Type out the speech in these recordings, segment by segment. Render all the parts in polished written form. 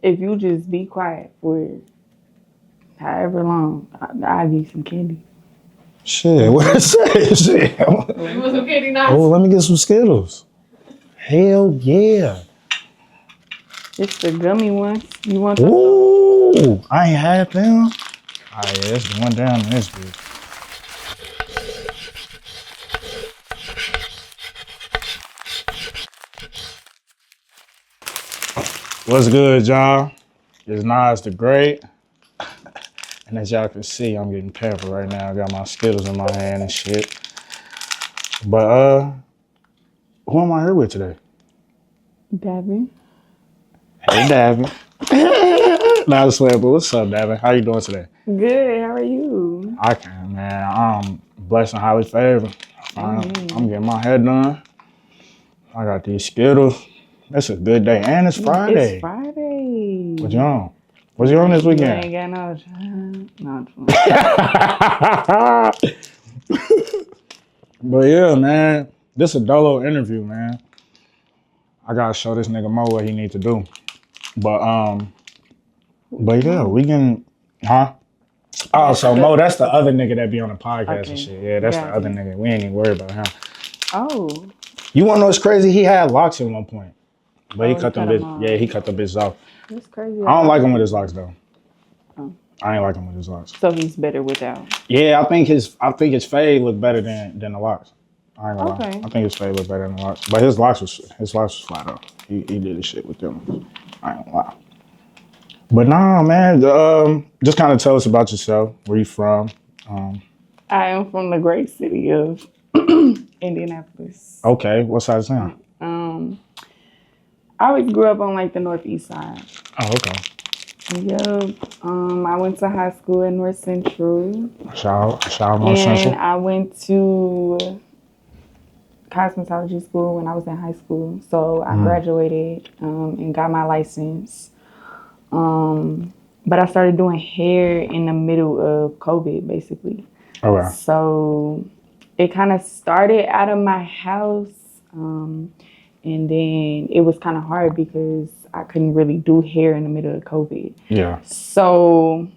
If you just be quiet for however long, I'll give you some candy. Shit, what I say? Shit. You want some candy nuts? Oh, let me get some Skittles. Hell yeah. It's the gummy ones. You want them? Ooh, I ain't had them. Oh yeah, it's the one down in this bitch. What's good, y'all? It's Nas the Great. And as y'all can see, I'm getting pampered right now. I got my Skittles in my hand and shit. But who am I here with today? Davin. Hey, Davin. Nah, I swear, but what's up, Davin? How you doing today? Good. How are you? I can, man. I'm blessed and highly favored. I'm getting my hair done. I got these Skittles. It's a good day, and it's Friday. It's Friday. What you on? What you on this You weekend? ain't got no time. No, But yeah, man, this a dolo interview, man. I gotta show this nigga Mo what he need to do. But yeah, we can, huh? Oh, so Mo, that's the other nigga that be on the podcast and shit. Yeah, that's the other nigga. We ain't even worried about him. Oh. You wanna know what's crazy? He had locks at one point, but he cut them bitch. off. Yeah, he cut the bitches off. That's crazy. I don't like him with his locks though. Oh. I ain't like him with his locks. So he's better without. Yeah, I think his fade looked better than the locks. I ain't gonna lie. Okay. I think his fade looked better than the locks. But his locks was flat up. He did his shit with them. I ain't gonna lie. But nah, man, just kind of tell us about yourself. Where you from? I am from the great city of Indianapolis. Okay, what side of town? I always grew up on like the northeast side. Oh, okay. Yep. I went to high school at North Central. Shout out North Central. And I went to cosmetology school when I was in high school. So I graduated and got my license. But I started doing hair in the middle of COVID, basically. Okay. So it kind of started out of my house. And then it was kind of hard because I couldn't really do hair in the middle of COVID. Yeah. So,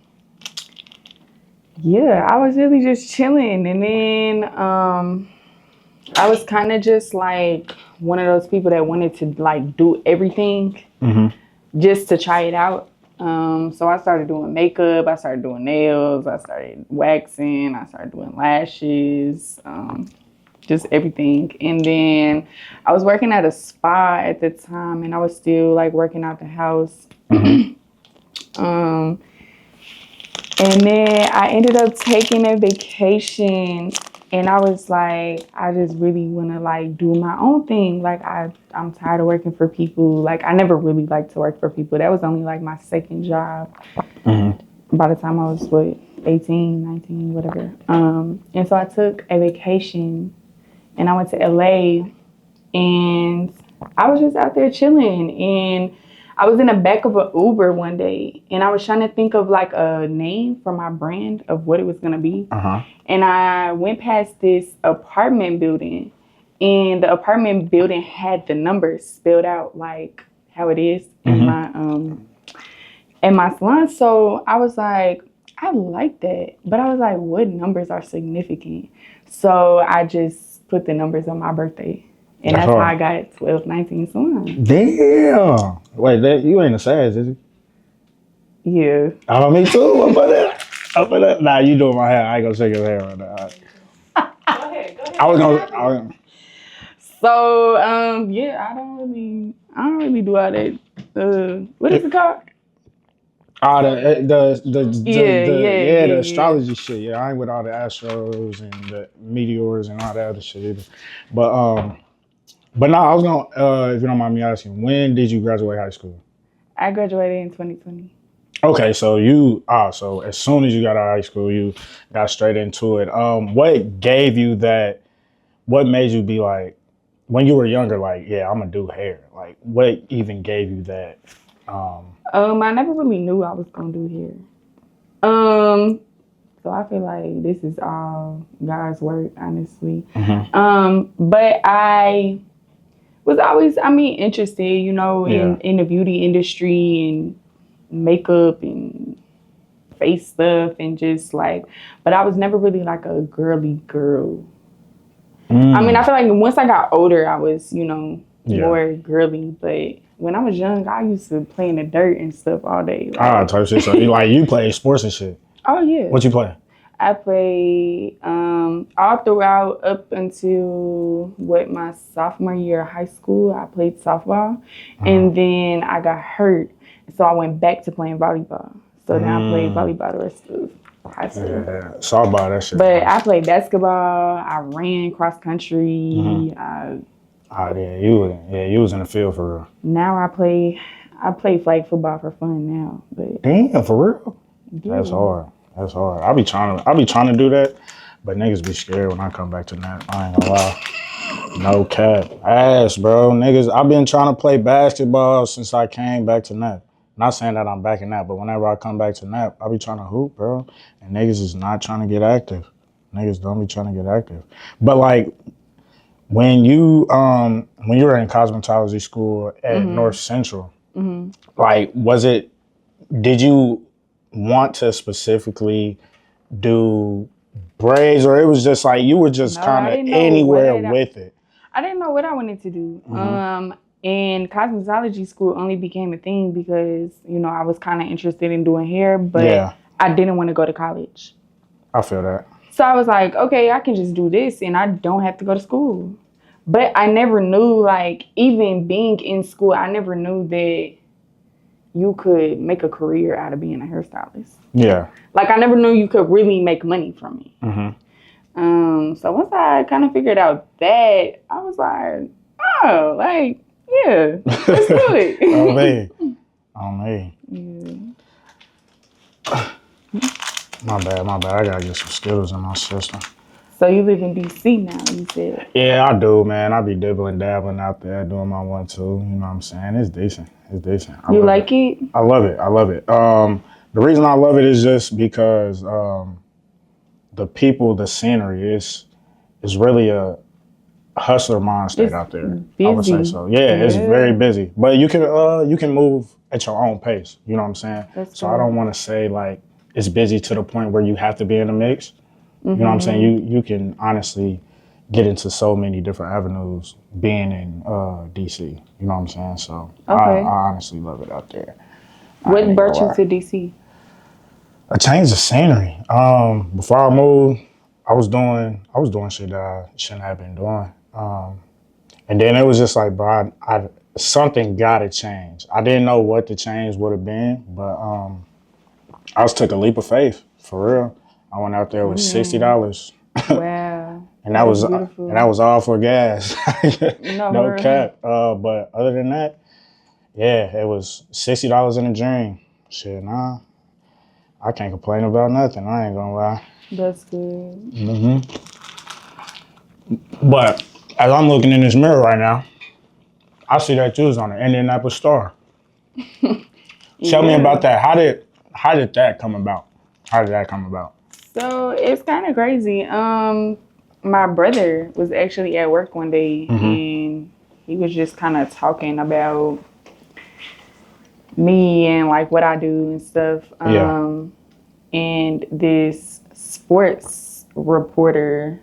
yeah, I was really just chilling. And then I was kind of just like one of those people that wanted to like do everything just to try it out. So I started doing makeup, I started doing nails, I started waxing, I started doing lashes, just everything. And then I was working at a spa at the time and I was still like working out the house. And then I ended up taking a vacation and I was like, I just really want to like do my own thing. Like I'm tired of working for people. Like I never really liked to work for people. That was only like my second job. By the time I was 18, 19, whatever. And so I took a vacation and I went to LA and I was just out there chilling. And I was in the back of an Uber one day and I was trying to think of like a name for my brand of what it was going to be. And I went past this apartment building and the apartment building had the numbers spelled out like how it is in my salon. So I was like, I like that. But I was like, what numbers are significant? So I just put the numbers on my birthday. And that's how I got 1219 Salon. Damn. Wait, you ain't a Sag, is you? Yeah. Oh, me too. What about that? Nah, you doing my hair. I ain't gonna shake your hair right now. Go ahead. I was gonna. So yeah, I don't really do all that. What is it called? The astrology shit. Yeah, I ain't with all the astros and the meteors and all that other shit either. But no, I was gonna, if you don't mind me asking, when did you graduate high school? I graduated in 2020. Okay, so so as soon as you got out of high school, you got straight into it. What gave you that? What made you be like, when you were younger, like, yeah, I'm gonna do hair? Like, what even gave you that? I never really knew I was gonna do hair. So I feel like this is all God's work, honestly. But I was always, interested, in the beauty industry and makeup and face stuff and just like, but I was never really like a girly girl. I mean, I feel like once I got older, I was, more girly, but when I was young, I used to play in the dirt and stuff all day. Like, type shit. So you play sports and shit. Oh yeah. What you play? I played all throughout up until my sophomore year of high school. I played softball, and then I got hurt, so I went back to playing volleyball. So now I played volleyball the rest of high school. Yeah, softball, that shit. But I played basketball. I ran cross country. You was in the field for real. Now I play flag football for fun now. But damn, for real? Yeah. That's hard. That's hard. I be trying to do that, but niggas be scared when I come back to that. I ain't gonna lie. No cap. Ass, bro. Niggas, I've been trying to play basketball since I came back to NAP. Not saying that I'm back in NAP, but whenever I come back to NAP, I be trying to hoop, bro. And niggas is not trying to get active. Niggas don't be trying to get active. But like when you were in cosmetology school at North Central, like did you want to specifically do braids, or it was just like you were just kind of anywhere with it? I didn't know what I wanted to do. And cosmetology school only became a thing because, I was kind of interested in doing hair, but I didn't want to go to college. I feel that. So I was like, okay, I can just do this and I don't have to go to school. But I never knew, like, even being in school, I never knew that you could make a career out of being a hairstylist. Yeah. Like, I never knew you could really make money from it. So once I kind of figured out that, I was like, oh, like, yeah, let's do it. On me. Yeah. My bad. I gotta get some Skittles in my system. So you live in DC now, you said? Yeah, I do, man. I be dibbling, dabbling out there, doing my 1-2. You know what I'm saying? It's decent. You like it? I love it. The reason I love it is just because the people, the scenery is really a hustler mind state out there. Busy. I would say so. Yeah, it's very busy. But you can move at your own pace. You know what I'm saying? So I don't want to say like it's busy to the point where you have to be in the mix. You know what I'm saying? You can honestly get into so many different avenues being in DC. You know what I'm saying? So I honestly love it out there. What brought you to DC? A change of scenery. Before I moved, I was doing shit that I shouldn't have been doing. And then it was just like, bro, something gotta change. I didn't know what the change would have been, but I just took a leap of faith, for real. I went out there with $60. Wow. and that was all for gas. No cap. But other than that, yeah, it was $60 in a dream. Shit, nah. I can't complain about nothing. I ain't gonna lie. That's good. But as I'm looking in this mirror right now, I see that you was on the Indianapolis Star. Tell me about that. How did that come about? So it's kind of crazy. My brother was actually at work one day and he was just kind of talking about me and like what I do and stuff. And this sports reporter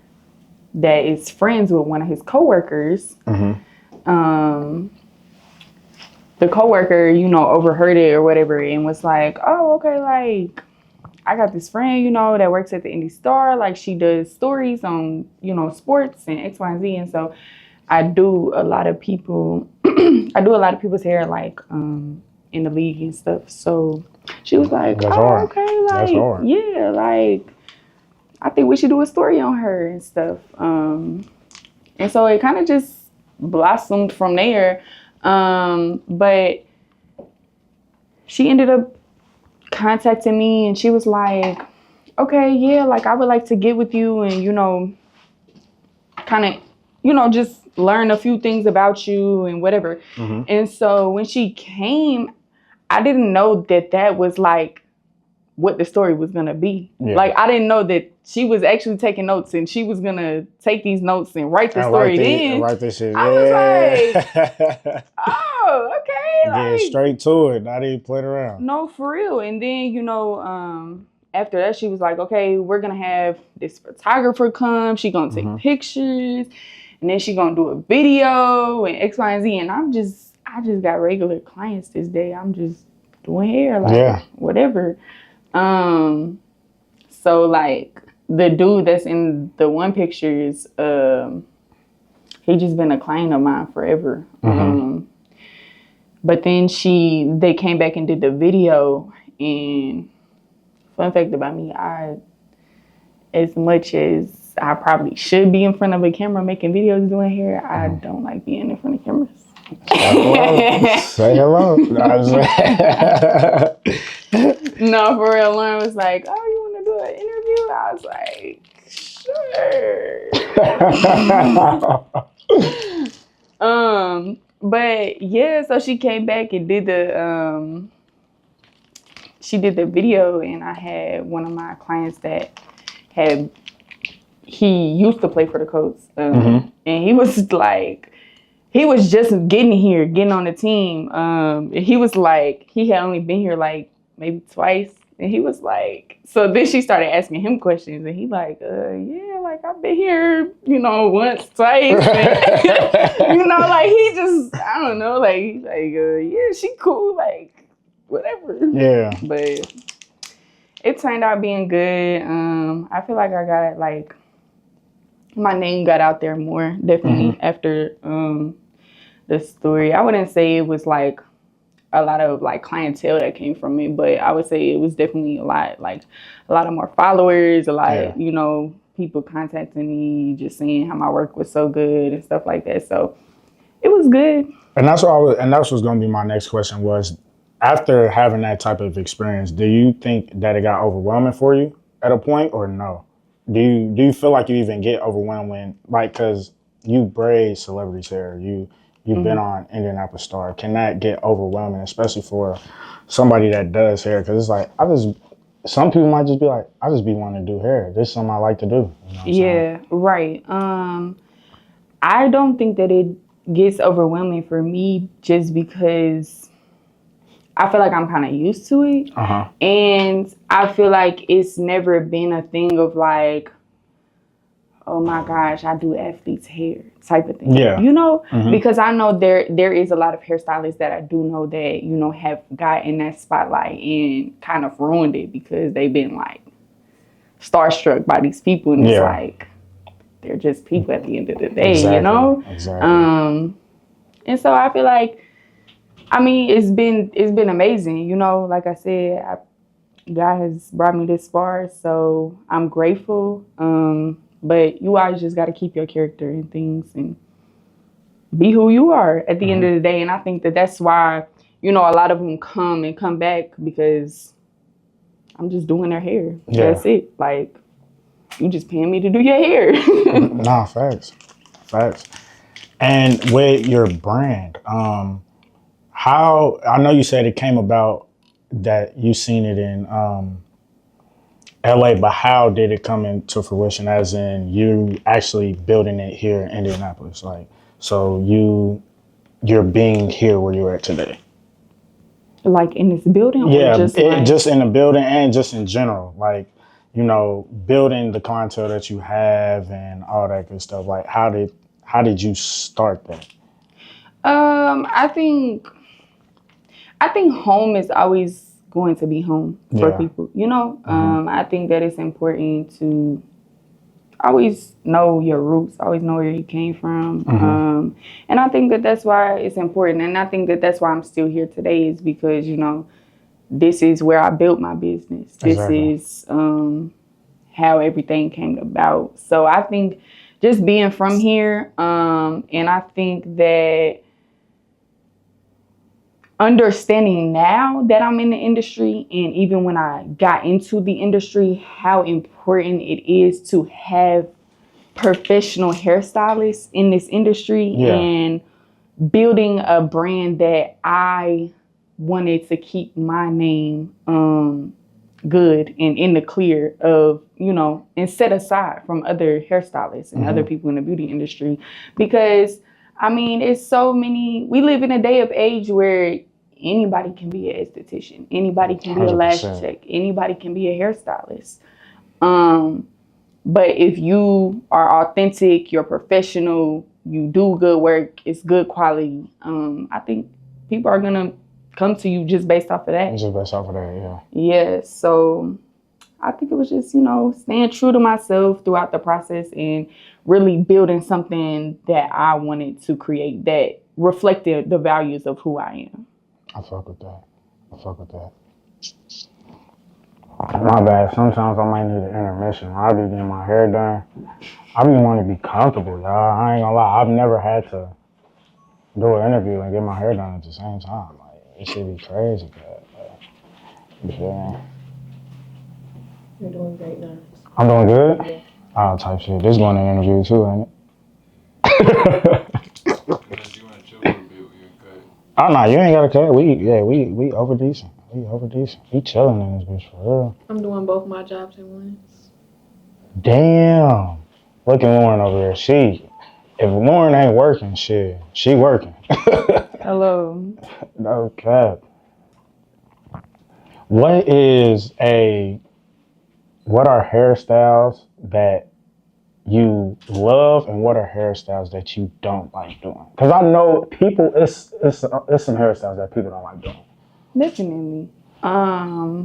that is friends with one of his coworkers, the coworker, overheard it or whatever and was like, oh, okay, like, I got this friend, that works at the Indy Star. Like, she does stories on, sports and X, Y, and Z. And so I do a lot of people's hair, like, in the league and stuff. So she was like, okay, like, yeah, like, I think we should do a story on her and stuff. And so it kind of just blossomed from there. But she ended up contacting me and she was like, okay, yeah, like I would like to get with you and, kind of, just learn a few things about you and whatever. And so when she came, I didn't know that was like what the story was going to be. Yeah. Like, I didn't know that she was actually taking notes and she was going to take these notes and write the story then. Write this shit. I was like, oh, oh, okay, Get like straight to it. Not even playing around. no, for real. And then, after that, she was like, okay, we're going to have this photographer come. She going to take pictures. And then she going to do a video and X, Y, and Z. And I just got regular clients this day. I'm just doing hair, like, whatever. So, like, the dude that's in the one picture is, he just been a client of mine forever. But then they came back and did the video, and fun fact about me, as much as I probably should be in front of a camera making videos doing hair, I don't like being in front of cameras. Say hello. No, for real. Lauren was like, oh, you want to do an interview? I was like, sure. But yeah, so she came back and did the video, and I had one of my clients that he used to play for the Colts, and he was like, he was just getting on the team. He was like, he had only been here like maybe twice, and he was like, so then she started asking him questions, and he like, yeah, like I've been here, once, twice, and, like he just, I don't know, like he's like, yeah, she cool, like whatever. Yeah. But it turned out being good. I feel like I got like my name got out there more definitely after the story. I wouldn't say it was like a lot of like clientele that came from it, but I would say it was definitely a lot of more followers, a lot of, people contacting me, just saying how my work was so good and stuff like that. So it was good. And that's what's going to be my next question was, after having that type of experience, do you think that it got overwhelming for you at a point, or no? Do you feel like you even get overwhelmed when, like, because you braid celebrities' hair, you've been on Indianapolis Star. Can that get overwhelming, especially for somebody that does hair? Because it's like, some people might just be like, I just be wanting to do hair. This is something I like to do. Yeah, right. I don't think that it gets overwhelming for me just because I feel like I'm kind of used to it. And I feel like it's never been a thing of like, oh my gosh, I do athlete's hair type of thing. Yeah. Because I know there is a lot of hairstylists that I do know that, have gotten that spotlight and kind of ruined it because they've been like starstruck by these people, and it's like they're just people at the end of the day, Exactly. And so I feel like, I mean, it's been amazing, like I said, God has brought me this far, so I'm grateful. But you always just got to keep your character and things and be who you are at the end of the day. And I think that that's why, a lot of them come back because I'm just doing their hair. Yeah. That's it. Like, you just paying me to do your hair. Nah, facts. And with your brand, how, I know you said it came about that you seen it in LA, but how did it come into fruition, as in you actually building it here in Indianapolis? Like, so you're being here where you're at today. Like in this building? Yeah, just in the building and just in general. Like, building the clientele that you have and all that good stuff. Like, how did you start that? I think home is always going to be home for people, I think that it's important to always know your roots, always know where you came from. And I think that that's why it's important. And I think that that's why I'm still here today, is because, this is where I built my business. This is how everything came about. So I think just being from here, and I think that understanding now that I'm in the industry, and even when I got into the industry, how important it is to have professional hairstylists in this industry, and building a brand that I wanted to keep my name good and in the clear of, and set aside from other hairstylists and other people in the beauty industry. Because I mean, it's so many. We live in a day of age where anybody can be an esthetician, anybody can be a lash 100%. tech, anybody can be a hairstylist. But if you are authentic, you're professional, you do good work, it's good quality. I think people are gonna come to you just based off of that. Just based off of that, yeah. Yeah. So I think it was just, staying true to myself throughout the process and really building something that I wanted to create that reflected the values of who I am. I fuck with that. My bad. Sometimes I might need an intermission. I'll be getting my hair done. I be wanting to be comfortable, y'all. I ain't gonna lie. I've never had to do an interview and get my hair done at the same time. Like, it should be crazy, but you feel me? You're doing great now. I'm doing good? Yeah. Oh, type shit. This going to an interview too, ain't it? Unless you want to chill for a bit, we can cut. Oh, no, you ain't got to cut. We over decent. We chilling in this bitch for real. I'm doing both my jobs at once. Damn. Look at Lauren over there. If Lauren ain't working, shit, she working. Hello. No cap. What are hairstyles that you love and what are hairstyles that you don't like doing? Because I know people, it's some hairstyles that people don't like doing. Definitely. I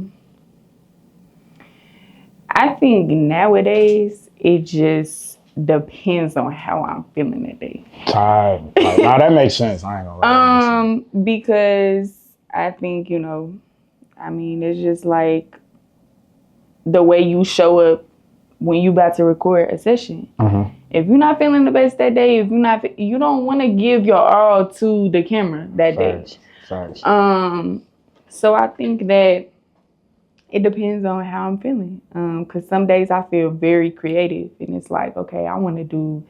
think nowadays it just depends on how I'm feeling that day. Tired. Like, nah, that makes sense. I ain't gonna lie. Because I think, it's just like the way you show up when you about to record a session. Mm-hmm. If you're not feeling the best that day, you don't want to give your all to the camera that day. Facts. So I think that it depends on how I'm feeling. Because some days I feel very creative and it's like, okay, I want to do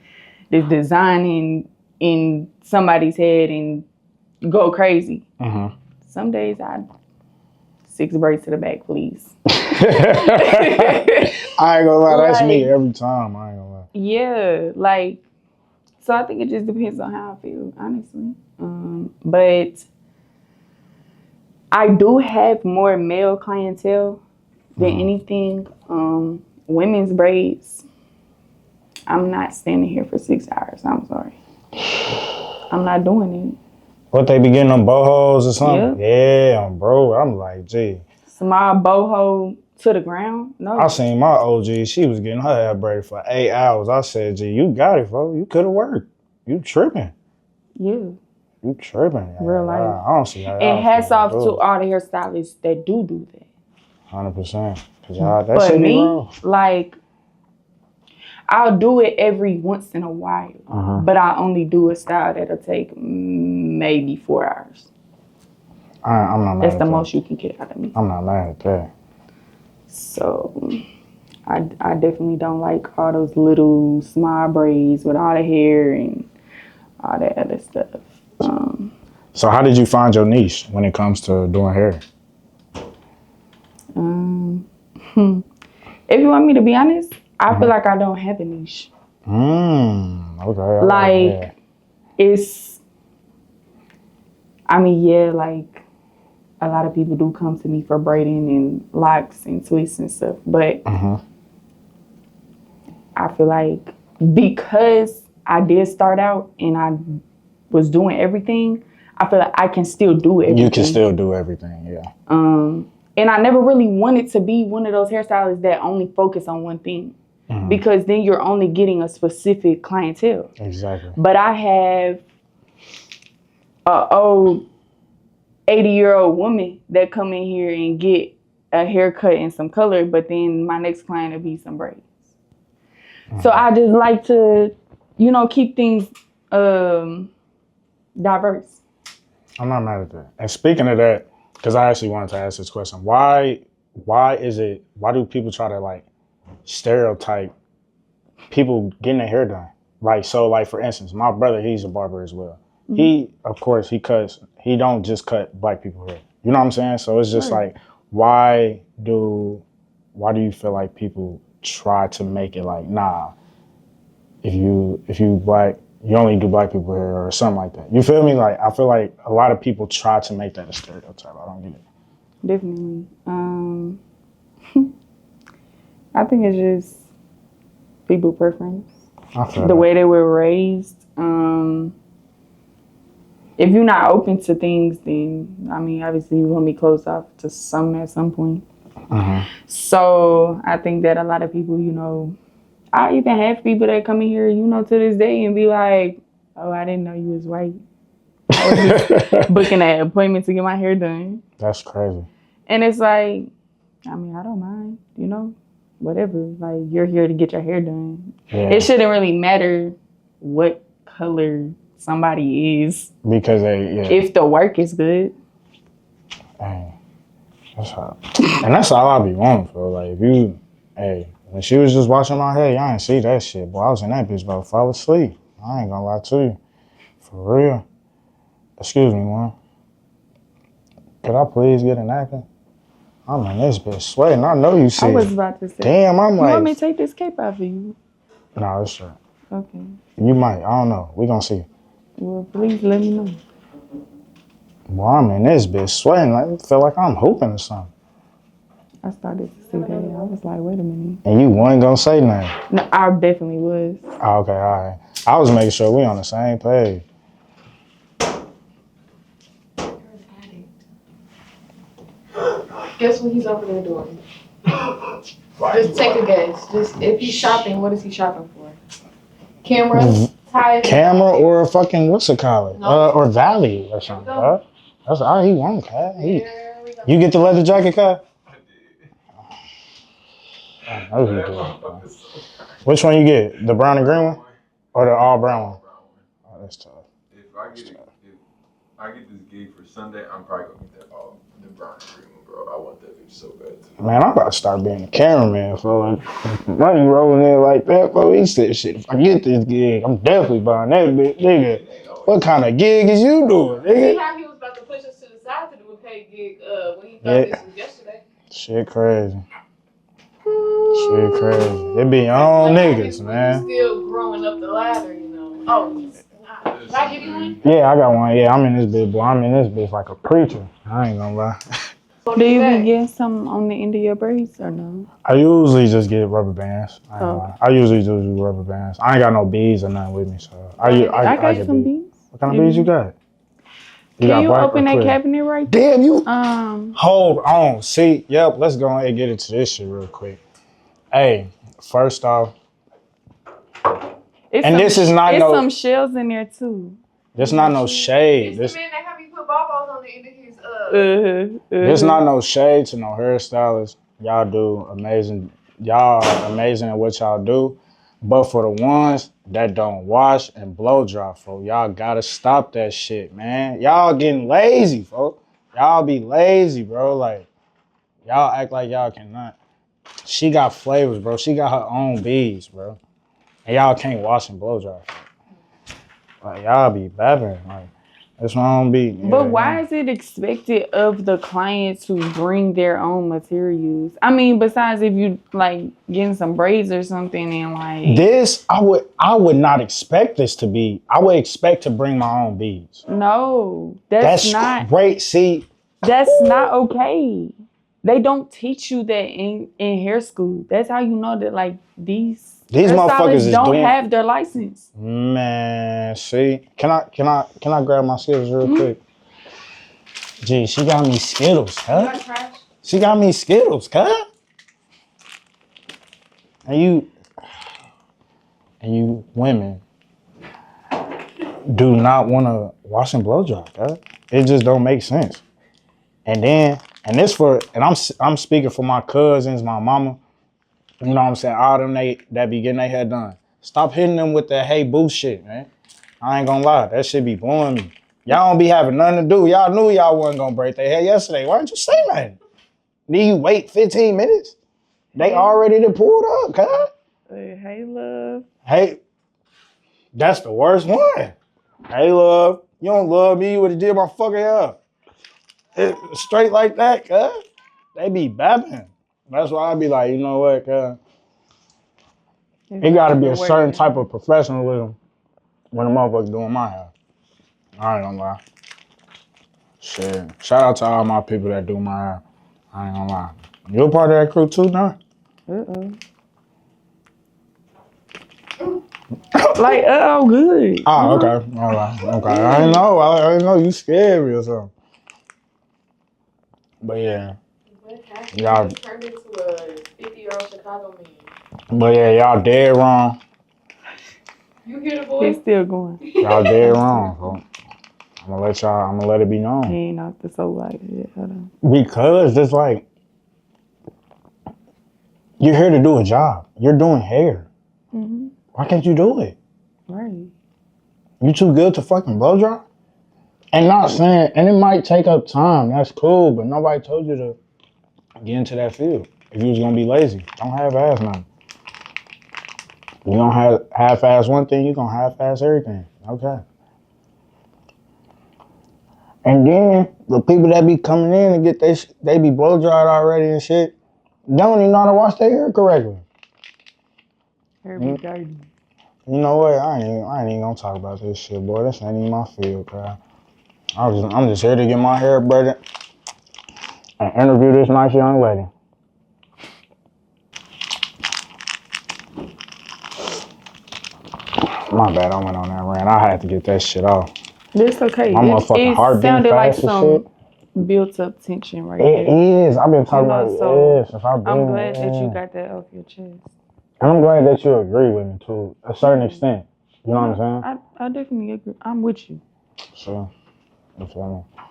this design in somebody's head and go crazy. Mm-hmm. Some days 6 braids to the back, please. I ain't gonna lie, that's me every time. I ain't gonna lie. Yeah, so I think it just depends on how I feel, honestly. But I do have more male clientele than anything. Women's braids, I'm not standing here for 6 hours. I'm sorry. I'm not doing it. What, they be getting them bohos or something? Yeah, bro. I'm like, gee. Small boho to the ground? No. I seen my OG. She was getting her hair braided for 8 hours. I said, gee, you got it, bro. You could have worked. You tripping. Yeah. You tripping. Real life. I don't see how. And hats off to all the hairstylists that do that. 100%. Cause that But shit be me, wrong. I'll do it every once in a while, but I only do a style that'll take maybe 4 hours. I'm not mad That's at the that. most you can get out of me. I'm not mad at that. So I definitely don't like all those little small braids with all the hair and all that other stuff. So how did you find your niche when it comes to doing hair? If you want me to be honest, I feel like I don't have a niche. Okay. A lot of people do come to me for braiding and locks and twists and stuff, but I feel like because I did start out and I was doing everything, I feel like I can still do everything. You can still do everything, yeah. And I never really wanted to be one of those hairstylists that only focus on one thing. Because then you're only getting a specific clientele. Exactly. But I have an old 80-year-old woman that come in here and get a haircut and some color, but then my next client will be some braids. So I just like to, keep things diverse. I'm not mad at that. And speaking of that, because I actually wanted to ask this question, why do people try to stereotype people getting their hair done? For instance, my brother, he's a barber as well. He cuts, he don't just cut black people hair. You know what I'm saying? So it's just why do you feel like people try to make it nah, if you black, you only do black people hair or something like that. You feel me? Like I feel like a lot of people try to make that a stereotype. I don't get it. Definitely. I think it's just people preference. I feel The way they were raised. If you're not open to things, then I mean, obviously you're gonna be closed off to some at some point. So I think that a lot of people, I even have people that come in here, to this day and be like, "Oh, I didn't know you was white. I was just booking an appointment to get my hair done." That's crazy. And it's like, I mean, I don't mind, whatever. Like, you're here to get your hair done. Yeah. It shouldn't really matter what color somebody is Because if the work is good. Dang. That's all I be wanting for. Like if you, when she was just watching my hair, y'all ain't see that shit. Boy, I was in that bitch about to fall asleep. I ain't gonna lie to you. For real. Excuse me, man. Could I please get a napkin? I'm in this bitch sweating. I know you see I was it. about to say. Damn, I'm You like. want me to take this cape off of you? No, it's right. Okay. You might. I don't know. We gonna see. Well, please let me know. Boy, I'm in this bitch sweating. Like, I feel like I'm hooping or something. I started to see that. I was like, wait a minute. And you wasn't gonna say nothing. No, I definitely was. Oh, okay, all right. I was making sure we on the same page. Guess what he's over there doing? Just take a guess. Just if he's shopping, what is he shopping for? Cameras, tires. Camera or fucking what's it called? No. Or Valley or something. There we go. That's all he wants, cat. There we go. You get the leather jacket, cat? I did. I know he That did. motherfucker's so Which one you get? The brown and green one or the all brown one? Oh, that's tough. If I get this gig for Sunday, I'm probably gonna get that the brown and green one, bro. I want that bitch so bad too. Man, I'm about to start being a cameraman, fella. Why you rolling in like that, bro? He said, shit, if I get this gig, I'm definitely buying that bitch, nigga. What kind of gig is you doing, See nigga? how he was about to push us to the side to do a paid gig when he thought Yeah. this was yesterday. Shit crazy. Shit crazy. It be your own niggas, He's man. still growing up the ladder, Oh, can I give you one? Yeah, I got one. Yeah, I'm in this bitch, boy. I'm in this bitch like a preacher. I ain't gonna lie. Do you be getting some on the end of your braids or no? I usually just get rubber bands. I ain't Oh. gonna lie. I usually just do rubber bands. I ain't got no beads or nothing with me, so I I get got some beads. beads. What kind of beads you got? Can you black open or that clear? cabinet right there? Damn you! Um, Hold on. See, yep. Let's go ahead and get into this shit real quick. Hey, first off, and this is not it's no. some shells in there too. This not no shade. It's the man that have you put bobos on the end of his This not no shade to no hairstylists. Y'all do amazing. Y'all are amazing at what y'all do. But for the ones that don't wash and blow dry, folks, y'all gotta stop that shit, man. Y'all getting lazy, folks. Y'all be lazy, bro. Like, y'all act like y'all cannot. She got flavors, bro. She got her own beads, bro. And y'all can't wash and blow dry. Like, y'all be babbing. Like, that's why I don't be. But why is it expected of the client to bring their own materials? I mean, besides if you like getting some braids or something and like this, I would not expect this to be. I would expect to bring my own beads. no, that's not great. See, that's not okay. They don't teach you that in hair school. That's how you know that like these motherfuckers don't have their license. Man, see, can I grab my Skittles real quick? Gee, she got me Skittles, huh? She got me Skittles, huh? And you women do not want to wash and blow dry, huh? It just don't make sense. And I'm speaking for my cousins, my mama. You know what I'm saying? All them that be getting their hair done. Stop hitting them with that hey boo shit, man. I ain't gonna lie, that shit be blowing me. Y'all don't be having nothing to do. Y'all knew y'all wasn't gonna break their hair yesterday. Why didn't you say nothing? Need you wait 15 minutes? They already done pulled up, huh? Hey, love. Hey, that's the worst one. Hey, love, you don't love me, you would've did my fucking hair. Straight like that, huh? They be babbing. That's why I be like, you know what, cuz? It gotta be a certain type of professionalism when a motherfucker doing my hair. I ain't gonna lie. Shit. Shout out to all my people that do my hair. I ain't gonna lie. You a part of that crew too, now? Like, good. Oh, okay. All right. Okay. I didn't know. I didn't know you scared me or something. But yeah. Y'all turned into a 50-year-old Chicago man. But yeah, y'all dead wrong. You hear the voice? He's still going. Y'all dead wrong, folks. I'm gonna let it be known. He ain't off the soap like that. Hold on. Because it's like, you're here to do a job. You're doing hair. Mm-hmm. Why can't you do it? Right. You too good to fucking blow dry? And not saying, and it might take up time. That's cool, but nobody told you to get into that field. If you was gonna be lazy, don't half-ass nothing. You gonna half-ass one thing, you gonna half-ass everything. Okay. And then the people that be coming in and get they be blow dried already and shit, they don't even know how to wash their hair correctly. Hair be dirty. You know what? I ain't even gonna talk about this shit, boy. This ain't even my field, bro. I'm just here to get my hair braided and interview this nice young lady. My bad, I went on that rant. I had to get that shit off. It's okay. My motherfucking heart beating sounded like fast and some shit. built up tension right It there. is. I've been talking about it since I've been. I'm glad that you got that off your chest. And I'm glad that you agree with me to a certain extent. You know what I'm saying? I definitely agree. I'm with you. So, you feel me?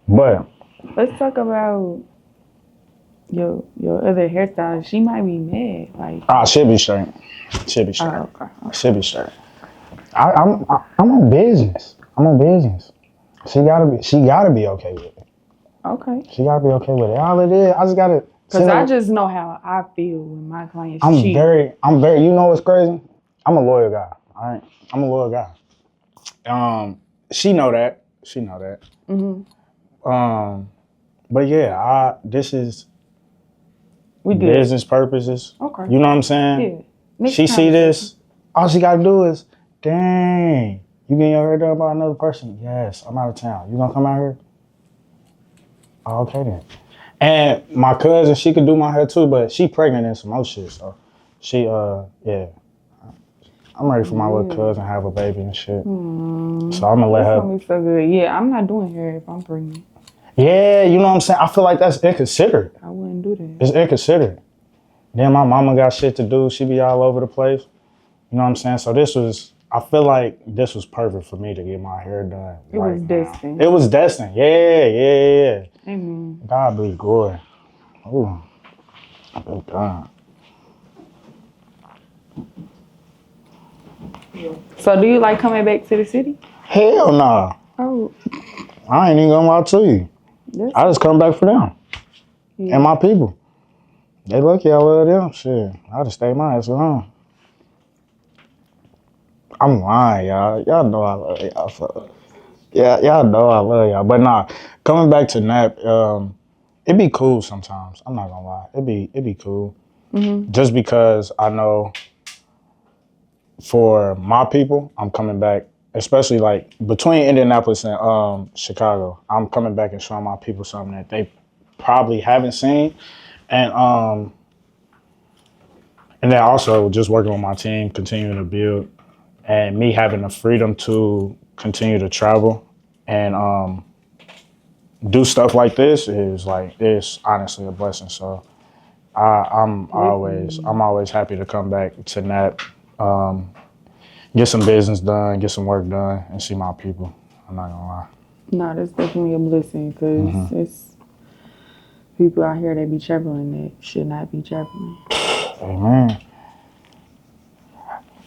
But let's talk about your other hairstylist. She might be mad. Like, she'll be straight. She'll be straight. Okay. She'll be straight. I'm on business. I'm on business. She gotta be okay with it. Okay. She gotta be okay with it. All it is, I just gotta. Cause I just know how I feel when my clients cheat. I'm very. You know what's crazy? I'm a loyal guy. All right. I'm a loyal guy. She know that. Mm-hmm. But yeah, this is we good. Business purposes. Okay. You know what I'm saying? Yeah. She see this. All she gotta do is, dang, you getting your hair done by another person? Yes, I'm out of town. You gonna come out here? Oh, okay then. And my cousin, she could do my hair too, but she pregnant and some more shit. So she, yeah. I'm ready for my little cousin to have a baby and shit. So I'm gonna let her. That's gonna be so good. Yeah, I'm not doing hair if I'm pregnant. Yeah, you know what I'm saying? I feel like that's inconsiderate. I wouldn't do that. It's inconsiderate. Then my mama got shit to do. She be all over the place. You know what I'm saying? So I feel like this was perfect for me to get my hair done. It was destined. It was destined. Yeah. Amen. God be glory. Ooh. Thank God. So do you like coming back to the city? Hell nah. Oh. I ain't even gonna lie to you. I just come back for them. Yeah. And my people. They lucky I love them. Shit. I just stay my ass at home. I'm lying, y'all. Y'all know I love y'all. So. Yeah, y'all know I love y'all. But nah, coming back to Nap, it'd be cool sometimes. I'm not gonna lie. It'd be cool. Mm-hmm. Just because I know for my people, I'm coming back, especially like between Indianapolis and Chicago, I'm coming back and showing my people something that they probably haven't seen. And then also just working with my team, continuing to build, and me having the freedom to continue to travel and do stuff like this is honestly a blessing. So I'm always happy to come back to Nap, get some business done, get some work done, and see my people. I'm not gonna lie. No, that's definitely a blessing because it's people out here that be traveling that should not be traveling. Amen.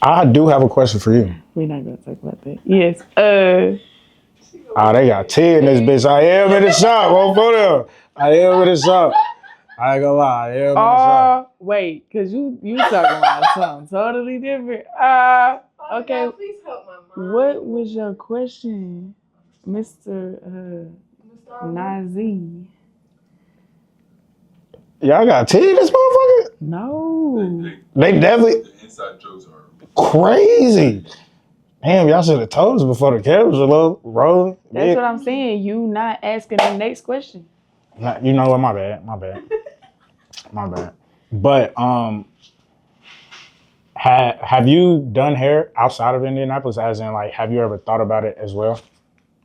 I do have a question for you. We're not gonna talk about that. Yes. They got tea in this bitch. I am in the shop. Won't go there. I am in the shop. I ain't gonna lie. I am in the shop. Wait, cause you talking about something totally different. Okay. God, please help my mom. What was your question, Mr. Nazi? Y'all got tea in this motherfucker? No. They definitely. The inside jokes are crazy. Damn, y'all should have told us before the cameras were rolling. That's what I'm saying. You not asking the next question. You know what? My bad. But have you done hair outside of Indianapolis? As in, like, have you ever thought about it as well?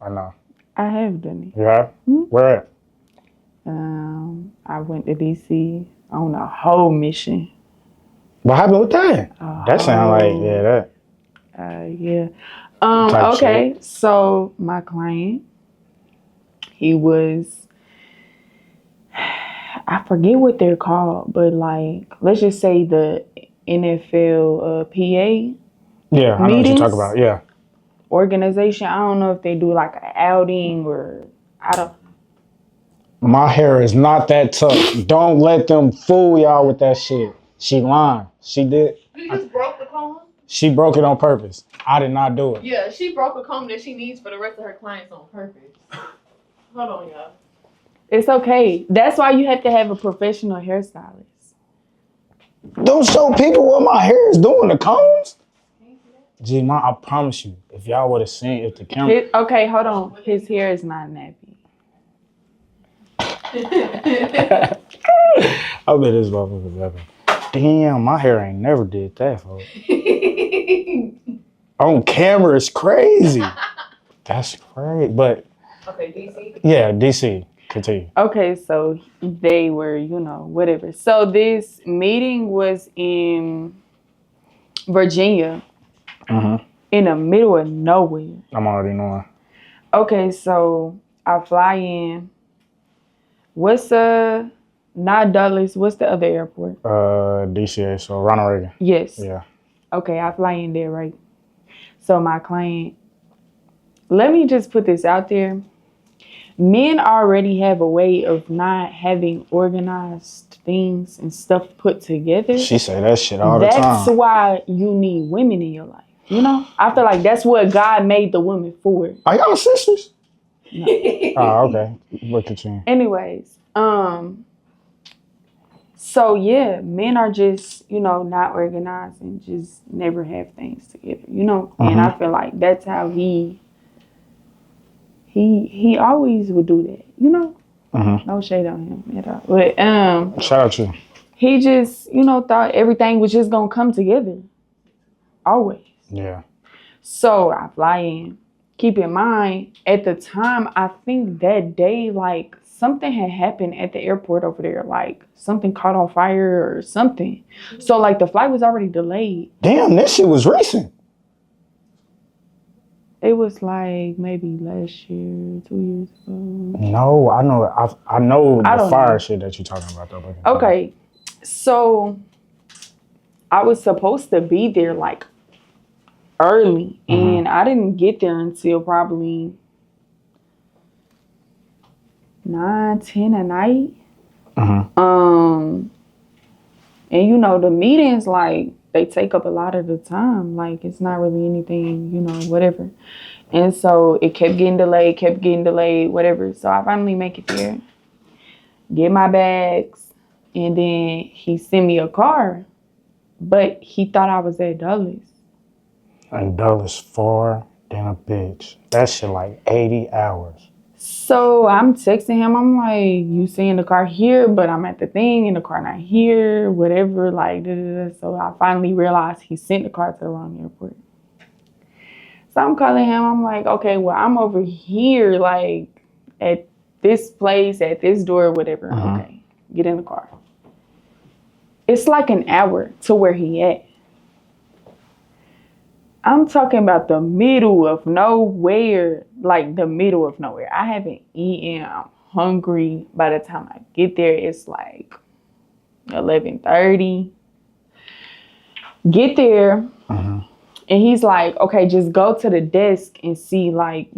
Or no? I have done it. You have? Where at? I went to DC on a whole mission. What happened with that? That sound like that. Yeah. Type Okay. So my client, he was, I forget what they're called, but like, let's just say the NFL PA Yeah, I know what meetings? you're talking about. Yeah. Organization. I don't know if they do like an outing or I don't. My hair is not that tough. Don't let them fool y'all with that shit. She lying. She did. You just broke the comb? She broke it on purpose. I did not do it. Yeah, she broke a comb that she needs for the rest of her clients on purpose. Hold on, y'all. It's okay. That's why you have to have a professional hairstylist. Don't show people what my hair is doing. The combs. Gee, I promise you, if y'all would have seen, if the camera. Okay, hold on. His hair is not nappy. I bet this motherfucker's laughing. Damn, my hair ain't never did that, folks. On camera, it's crazy. That's crazy. But Okay, DC. yeah, DC. Continue. Okay, so they were, whatever. So this meeting was in Virginia, in the middle of nowhere. I'm already knowing. Okay, so I fly in. What's not Dulles? What's the other airport? DCA, so Ronald Reagan. Yes. Yeah. Okay, I fly in there, right? So my client, let me just put this out there. Men already have a way of not having organized things and stuff put together. She say that shit all the time. That's why you need women in your life. I feel like that's what God made the woman for. Are y'all sisters? No. Oh, okay. We'll continue. Anyways, so yeah, men are just, not organized and just never have things together, And I feel like that's how he always would do that, No shade on him at all. But Shout out to you. he just, thought everything was just gonna come together. Always. Yeah. So I fly in. Keep in mind, at the time, I think that day, like, something had happened at the airport over there. Like, something caught on fire or something. So, like, the flight was already delayed. Damn, that shit was recent. It was, like, maybe last year, 2 years ago. No, I know. I know the fire shit that you're talking about, though. Okay. So, I was supposed to be there, like, early, and I didn't get there until probably 9-10 at night. And the meetings, like, they take up a lot of the time. Like, it's not really anything, whatever. And so it kept getting delayed, whatever. So I finally make it there, get my bags, and then he sent me a car, but he thought I was at Dulles. And Dulles far than a bitch. That shit like 80 hours. So I'm texting him. I'm like, you seeing the car here, but I'm at the thing and the car not here, whatever, like, da-da-da. So I finally realized he sent the car to the wrong airport. So I'm calling him. I'm like, okay, well, I'm over here, like, at this place, at this door, whatever. Okay, get in the car. It's like an hour to where he at. I'm talking about the middle of nowhere, like the middle of nowhere. I haven't eaten. I'm hungry. By the time I get there, it's like 11:30. Get there, and he's like, okay, just go to the desk and see, like,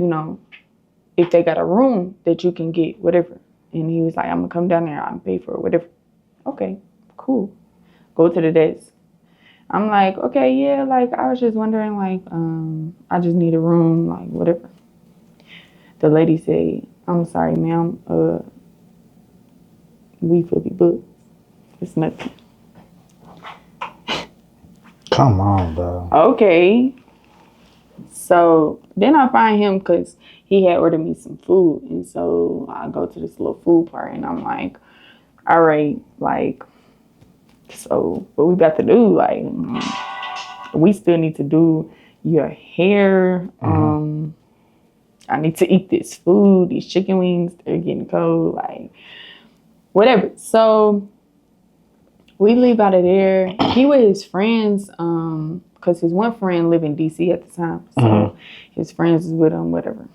if they got a room that you can get, whatever. And he was like, I'm going to come down there. I'm pay for it, whatever. Okay, cool. Go to the desk. I'm like, okay, yeah, like, I was just wondering, like, I just need a room, like, whatever. The lady said, I'm sorry, ma'am, we fully booked. It's nothing. Come on, bro. Okay. So then I find him because he had ordered me some food. And so I go to this little food part and I'm like, all right, like, so what we about to do? Like, we still need to do your hair. I need to eat this food, these chicken wings, they're getting cold, like, whatever. So we leave out of there. He with his friends, because his one friend lived in DC at the time. So his friends is with him, whatever.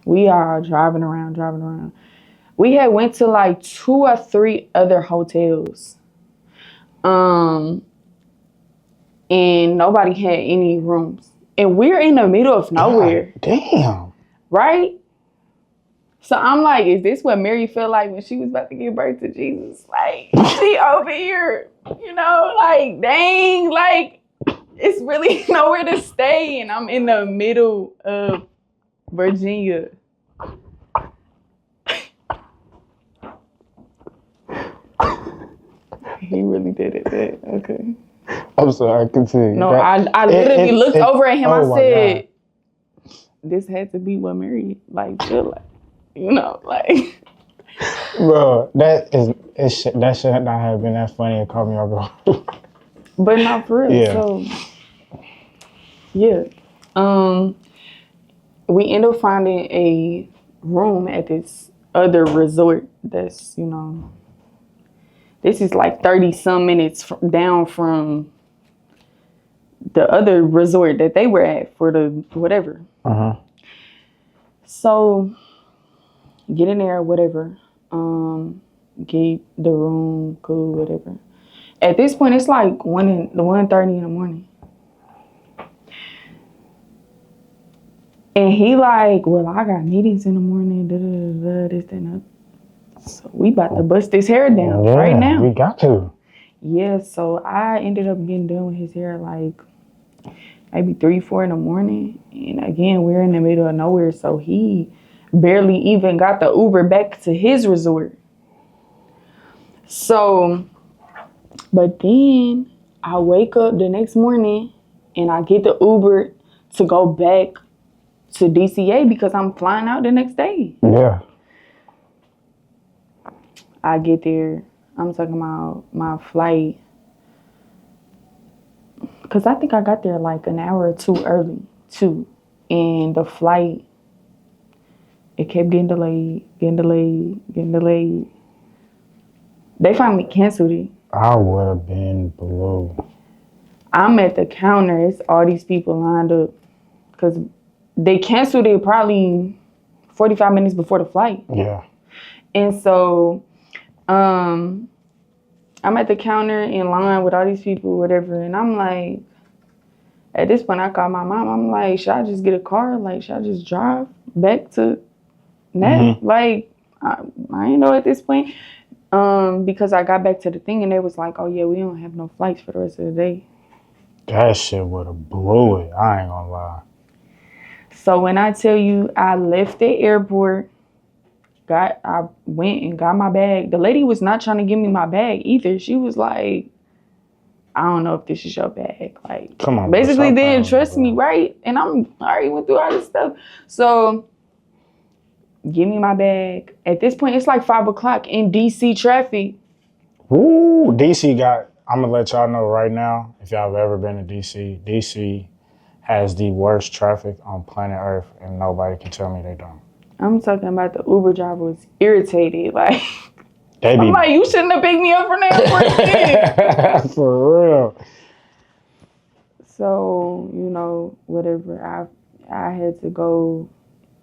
We are driving around. We had went to like 2 or 3 other hotels. And nobody had any rooms. And we're in the middle of nowhere. God damn. Right? So I'm like, is this what Mary felt like when she was about to give birth to Jesus? Like, she over here, you know, like, dang, like, it's really nowhere to stay. And I'm in the middle of Virginia. He really did it. Okay. I'm sorry, continue. No, I literally looked over at him. Oh I said, this had to be what Mary, like, feel like. You know, like. Bro, that should not have been that funny and caught me off guard. But not for real. Yeah. So, yeah. We end up finding a room at this other resort that's, you know, this is like 30 some minutes down from the other resort that they were at for the whatever. So, get in there, whatever. Get the room, cool, whatever. At this point, it's like 1:30 in the morning. And he like, well, I got meetings in the morning, this, that, and that. So we about to bust his hair down right now. We got to. Yeah, so I ended up getting done with his hair like maybe 3, 4 in the morning. And again, we're in the middle of nowhere, so he barely even got the Uber back to his resort. So, but then I wake up the next morning and I get the Uber to go back to DCA because I'm flying out the next day. Yeah. I get there. I'm talking about my flight. Because I think I got there like an hour or 2 early, too. And the flight, it kept getting delayed. They finally canceled it. I would have been blue. I'm at the counter. It's all these people lined up. Because they canceled it probably 45 minutes before the flight. Yeah. And so, I'm at the counter in line with all these people, whatever. And I'm like, at this point, I call my mom. I'm like, should I just get a car? Like, should I just drive back to Nat? Like, I ain't know at this point. Because I got back to the thing and they was like, oh yeah, we don't have no flights for the rest of the day. That shit would have blew it. I ain't gonna lie. So when I tell you I left the airport, I went and got my bag. The lady was not trying to give me my bag either. She was like, I don't know if this is your bag. Like, come on, basically didn't trust me, right? And I already went through all this stuff. So give me my bag. At this point, it's like 5 o'clock in DC traffic. Ooh, DC got, I'm gonna let y'all know right now, if y'all have ever been to DC has the worst traffic on planet Earth and nobody can tell me they don't. I'm talking about the Uber driver was irritated. Like, I'm like, you shouldn't have picked me up from the airport. For real. So, you know, whatever. I had to go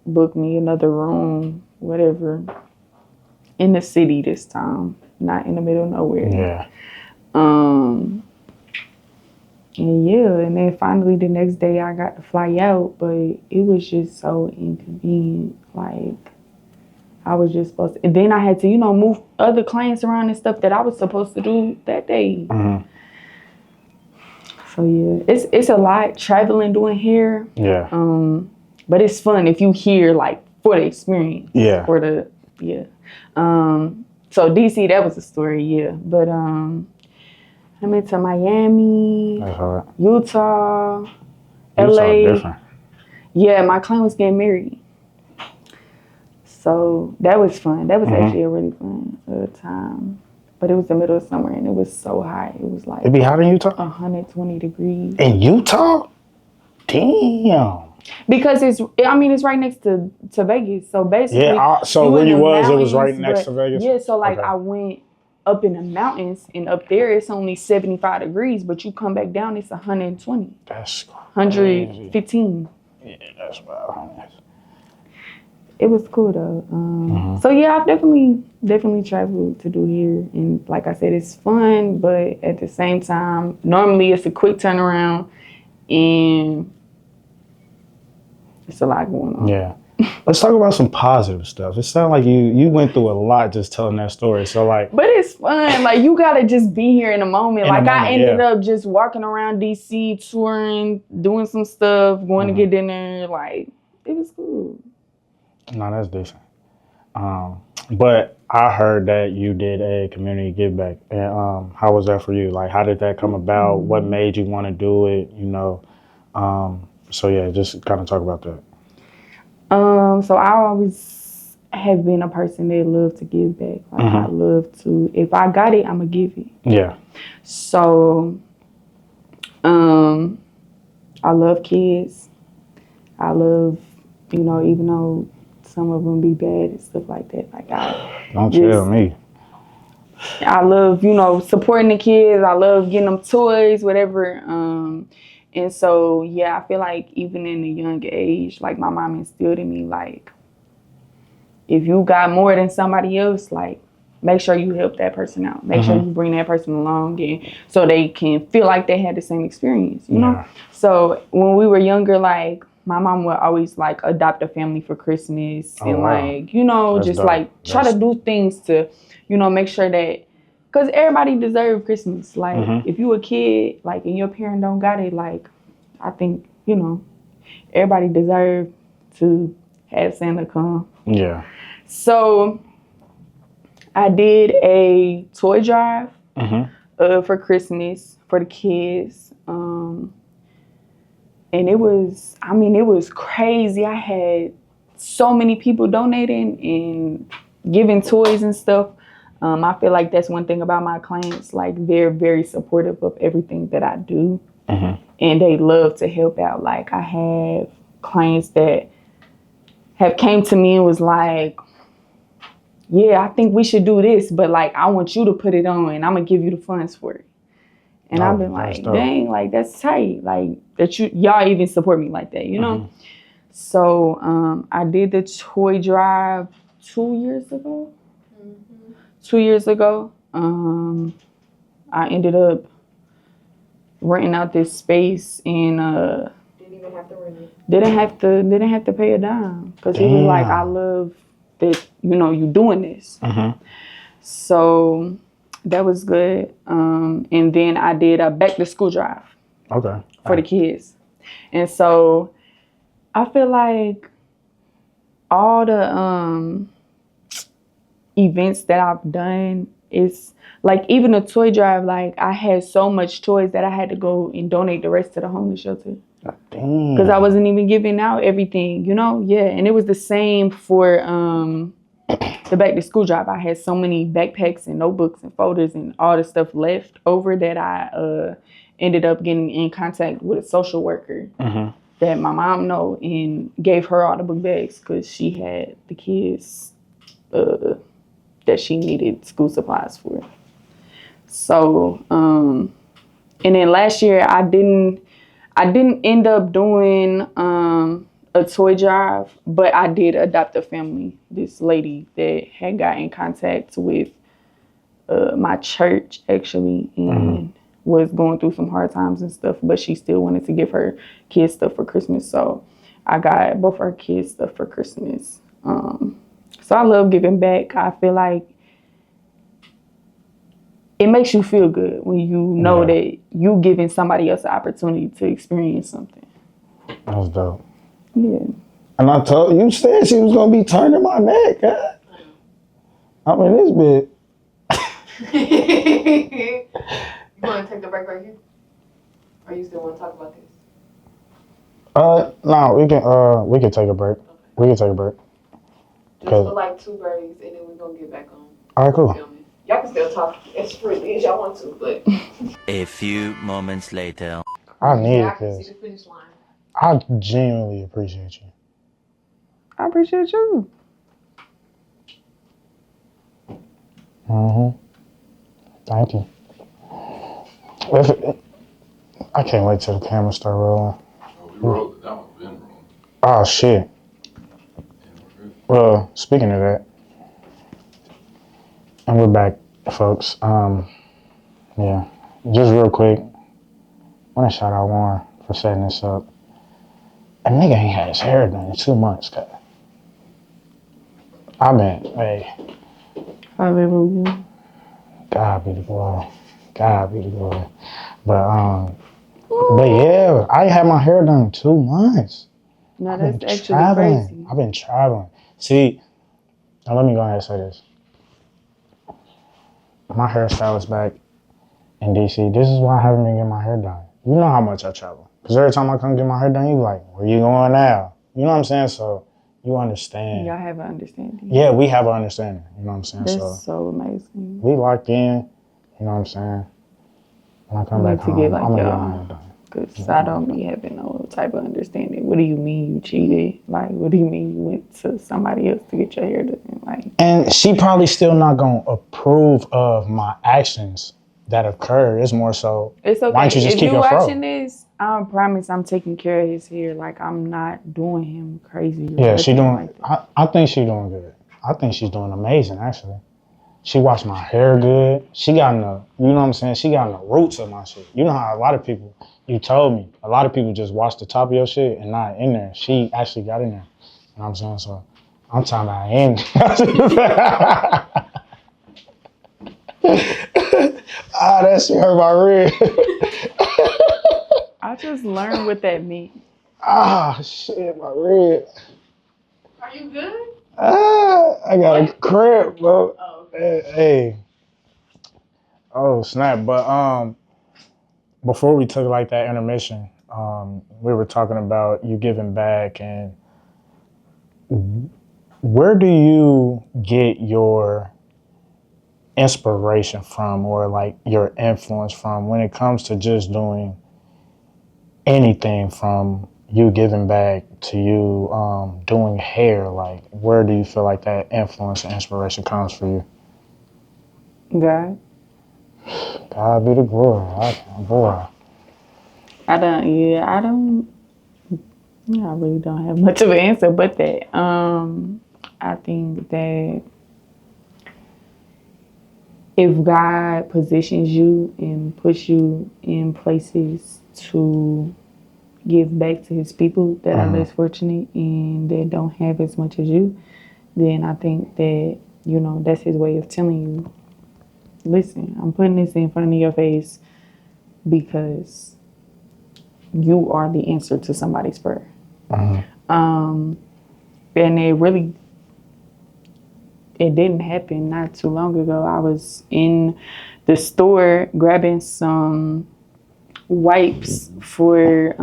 book me another room, whatever, in the city this time, not in the middle of nowhere. Yeah. And yeah, and then finally the next day I got to fly out, but it was just so inconvenient. Like, I was just supposed to, and then I had to, you know, move other clients around and stuff that I was supposed to do that day. So yeah, it's a lot traveling, doing hair. Yeah. But it's fun if you hear like for the experience. Yeah. For the So DC, that was the story. Yeah, but I went to Miami, Utah, Utah LA. different. Yeah, my client was getting married. So that was fun. That was actually a really fun time. But it was the middle of summer and it was so hot. It was like It be hot in Utah? 120 degrees. In Utah? Damn. Because it's right next to Vegas. So basically, Yeah, so where in you the was, it was right mountains, next but- to Vegas? Yeah, so like Okay. I went up in the mountains and up there it's only 75 degrees, but you come back down, it's 120, That's crazy. 115. Yeah, that's wild. It was cool though. So yeah, I've definitely traveled to do here, and like I said, it's fun, but at the same time, normally it's a quick turnaround, and it's a lot going on. Yeah. Let's talk about some positive stuff. It sounds like you went through a lot just telling that story. So like, But it's fun. Like you gotta just be here in the moment. I ended yeah. up just walking around DC, touring, doing some stuff, going to get dinner. Like it was cool. no, that's decent. But I heard that you did a community give back. And how was that for you? Like, how did that come about? What made you want to do it? You know? So yeah, just kind of talk about that. So I always have been a person that loved to give back. Like I love to, if I got it, I'm gonna give it. Yeah. So, I love kids. I love, even though some of them be bad and stuff like that. Like Don't tell me. I love, supporting the kids. I love getting them toys, whatever. And so, yeah, I feel like even in a young age, like my mom instilled in me, like, if you got more than somebody else, like, make sure you help that person out. Make sure you bring that person along, and so they can feel like they had the same experience, you know? Yeah. So when we were younger, like, my mom would always, like, adopt a family for Christmas and, like, That's just, dope. like, try to do things to, make sure that, because everybody deserves Christmas. Like, if you a kid, like, and your parent don't got it, like, I think, everybody deserve to have Santa come. Yeah. So I did a toy drive for Christmas for the kids. And it was crazy. I had so many people donating and giving toys and stuff. I feel like that's one thing about my clients. Like, they're very supportive of everything that I do. And they love to help out. Like, I have clients that have came to me and was like, yeah, I think we should do this, but like, I want you to put it on and I'm gonna give you the funds for it. And I've been like, dang, like, that's tight. Like, that y'all even support me like that, you know? So I did the toy drive 2 years ago. 2 years ago. I ended up renting out this space and Didn't even have to rent it. didn't have to pay a dime, because he was like, I love that you doing this. So that was good. And then I did a back to school drive for the kids. And so I feel like all the events that I've done, is like, even a toy drive, like, I had so much toys that I had to go and donate the rest to the homeless shelter. Because I wasn't even giving out everything, Yeah, and it was the same for the back to school drive. I had so many backpacks and notebooks and folders and all the stuff left over that I ended up getting in contact with a social worker that my mom know, and gave her all the book bags because she had the kids that she needed school supplies for. So, and then last year I didn't end up doing a toy drive, but I did adopt a family. This lady that had got in contact with my church, actually, and was going through some hard times and stuff, but she still wanted to give her kids stuff for Christmas. So I got both our kids stuff for Christmas. So I love giving back. I feel like it makes you feel good when you know that you giving somebody else an opportunity to experience something. That's dope. Yeah. And I told you, said she was gonna be turning my neck. Huh? I mean, this bit. You want to take the break right here? Or you still want to talk about this? No, we can take a break. We can take a break. Just for like 2 breaks, and then we're gonna get back on All right, cool. filming. Y'all can still talk as freely as y'all want to, but A few moments later. I need yeah, I it can see because the finish line. I genuinely appreciate you. I appreciate you. Thank you. I can't wait till the camera start rolling. Oh, we rolled it. That one's been rolling. Oh shit. Well, speaking of that, and we're back, folks. Yeah, just real quick, I want to shout out Warren for setting this up. A nigga ain't had his hair done in 2 months, cuz. Hey, Hallelujah. God be the glory. God be the glory. But yeah, I ain't had my hair done in 2 months. No, I've that's been actually traveling. crazy. I've been traveling. See, now let me go ahead and say this. My hairstylist back in DC. This is why I haven't been getting my hair done. You know how much I travel. Because every time I come get my hair done, you be like, where you going now? You know what I'm saying? So you understand. Y'all have an understanding. Yeah, we have an understanding. You know what I'm saying? That's so amazing. We locked in. You know what I'm saying? When I come back to home, get like I'm going to get y'all. my hair done. Because I don't be having no type of understanding. What do you mean you cheated? Like, what do you mean you went to somebody else to get your hair done? Like, And she probably still not going to approve of my actions that occurred. It's more so, it's okay. why don't you just if keep you're your fro? watching this, I promise I'm taking care of his hair. Like, I'm not doing him crazy. Yeah, she doing, like that. I think she's doing good. I think she's doing amazing, actually. She washed my hair good. She got in the, you know what I'm saying? She got in the roots of my shit. You know how a lot of people, you told me, a lot of people just wash the top of your shit and not in there. She actually got in there. You know what I'm saying? So I'm talking about in. That shit hurt my rib. I just learned what that means. Shit, my rib. Are you good? I got a cramp, bro. Oh, okay. Hey. Oh, snap. But before we took like that intermission, we were talking about you giving back, and where do you get your inspiration from, or like your influence from, when it comes to just doing anything, from you giving back to you doing hair? Like, where do you feel like that influence and inspiration comes for you? God. God be the glory. I really don't have much of an answer but that. I think that if God positions you and puts you in places to give back to his people that are less fortunate and that don't have as much as you, then I think that, that's his way of telling you, listen, I'm putting this in front of your face because you are the answer to somebody's prayer. And it didn't happen not too long ago. I was in the store grabbing some wipes for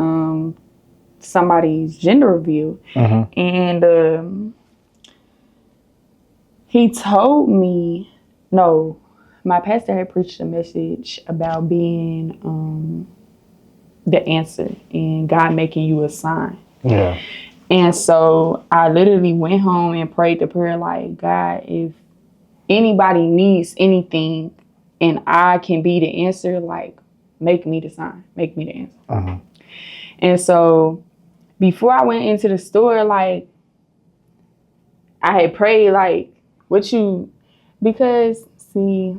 somebody's gender reveal. And he told me, my pastor had preached a message about being the answer and God making you a sign. Yeah. And so I literally went home and prayed the prayer like, God, if anybody needs anything and I can be the answer, like, make me the sign, make me the answer. And so before I went into the store, like, I had prayed, like, because see,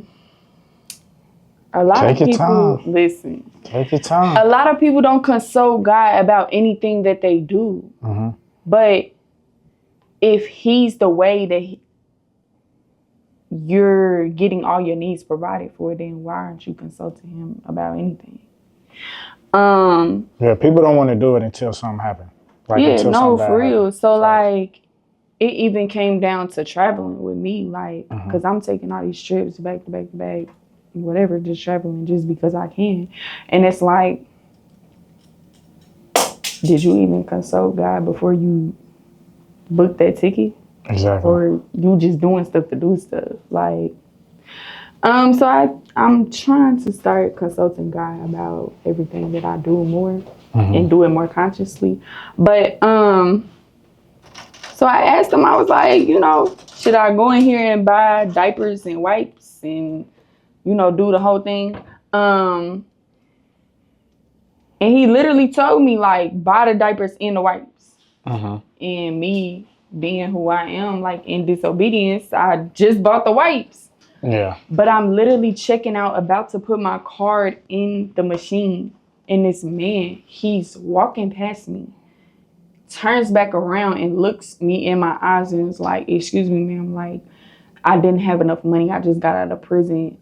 a lot of people, listen, take your time. A lot of people don't consult God about anything that they do. But if he's the way that you're getting all your needs provided for, then why aren't you consulting him about anything? Yeah, people don't want to do it until something happens. Like, for real. So like, it even came down to traveling with me, like, because I'm taking all these trips back to back to back, whatever, just traveling just because I can. And it's like, did you even consult God before you booked that ticket? Exactly. Or you just doing stuff to do stuff? Like, so I'm trying to start consulting God about everything that I do more and do it more consciously. But so I asked him, I was like, should I go in here and buy diapers and wipes and, do the whole thing? And he literally told me, like, buy the diapers and the wipes. And me being who I am, like, in disobedience, I just bought the wipes. Yeah. But I'm literally checking out, about to put my card in the machine. And this man, he's walking past me, turns back around and looks me in my eyes and is like, excuse me, ma'am, like, I didn't have enough money. I just got out of prison.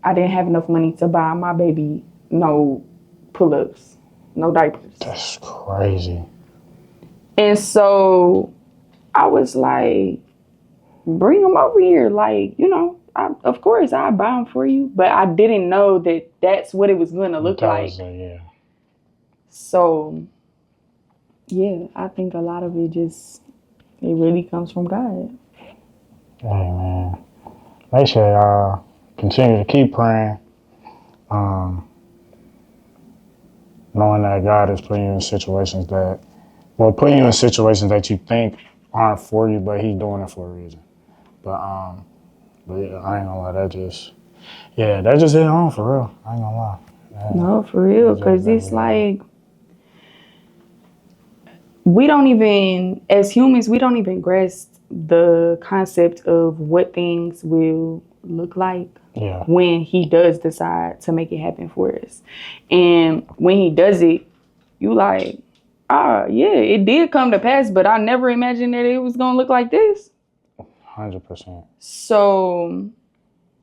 I didn't have enough money to buy my baby no pull-ups, no diapers. That's crazy. And so I was like, bring them over here. Like, of course, I'll buy them for you. But I didn't know that that's what it was going to look like. Yeah. So, yeah, I think a lot of it really comes from God. Hey, man. Make sure y'all continue to keep praying. Knowing that God is putting you in situations that you think aren't for you, but He's doing it for a reason. But yeah, I ain't gonna lie, that just hit home for real. I ain't gonna lie. No, for real, because it's like, we don't even, as humans, we don't even grasp the concept of what things will look like when He does decide to make it happen for us. And when He does it, you like, yeah, it did come to pass, but I never imagined that it was going to look like this. 100%. So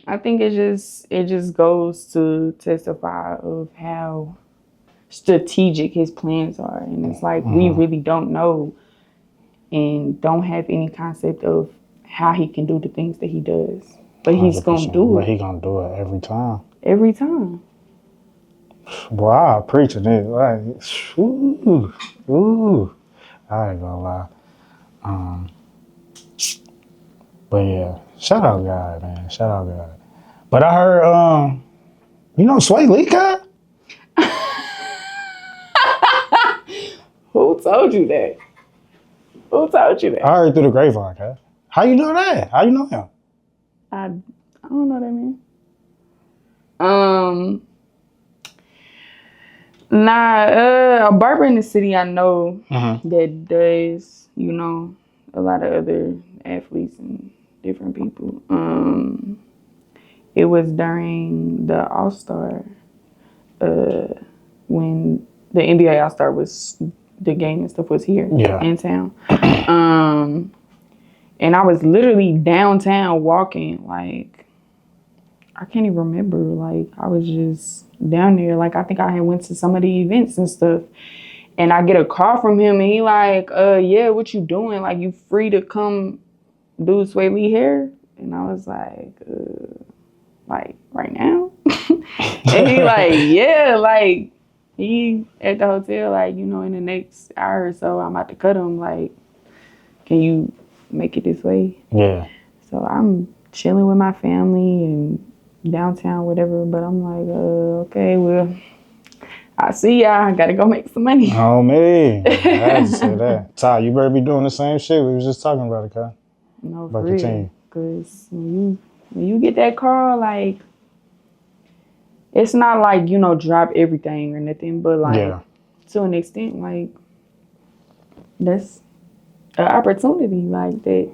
I think it just goes to testify of how strategic His plans are. And it's like, we really don't know and don't have any concept of how He can do the things that He does. But He's going to do it. But He's going to do it every time. Every time. Boy, I preaching it. Like, ooh. I ain't gonna lie. But yeah, shout out God, man. Shout out God. But I heard, Sway Lee guy? Who told you that? Who told you that? I heard through the grapevine, guy. How you know that? How you know him? I don't know that man. A barber in the city I know that does, a lot of other athletes and different people. It was during the All-Star, when the NBA All-Star was, the game and stuff was here in town. And I was literally downtown walking, like, I can't even remember, like, I was just down there. Like, I think I had went to some of the events and stuff. And I get a call from him, and he like, yeah, what you doing? Like, you free to come do Sway Lee hair? And I was like right now? And he like, yeah, like, he at the hotel, like, in the next hour or so, I'm about to cut him. Like, can you make it this way? Yeah. So I'm chilling with my family and downtown, whatever. But I'm like, okay, well, I see y'all. I gotta go make some money. Oh, me. I had to say that. Ty, you better be doing the same shit. We was just talking about it, Kai. No, for real. Because when you get that call, like, it's not like, drop everything or nothing. But, like, to an extent, like, that's an opportunity, like, that,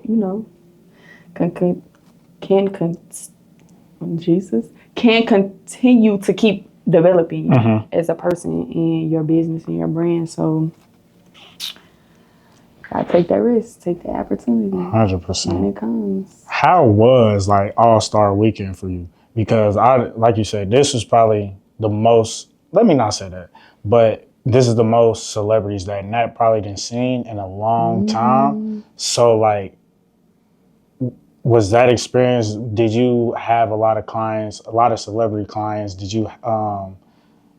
can continue to keep developing you as a person in your business and your brand. So I take that risk, take that opportunity. 100%. When it comes. How was like All-Star Weekend for you? Because like you said, this is probably the most, let me not say that, but this is the most celebrities that Nat probably didn't seen in a long time. So like, was that experience, did you have a lot of clients, a lot of celebrity clients? Did you, how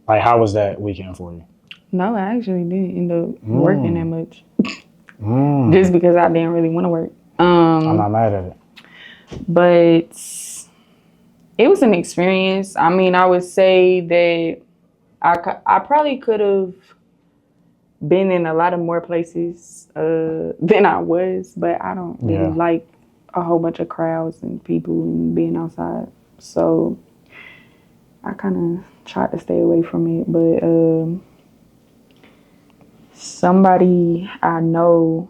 was that weekend for you? No, I actually didn't end up working that much. Mm. Just because I didn't really want to work. I'm not mad at it. But it was an experience. I mean, I would say that I probably could have been in a lot of more places than I was, but I don't really like a whole bunch of crowds and people and being outside. So I kind of tried to stay away from it. But somebody I know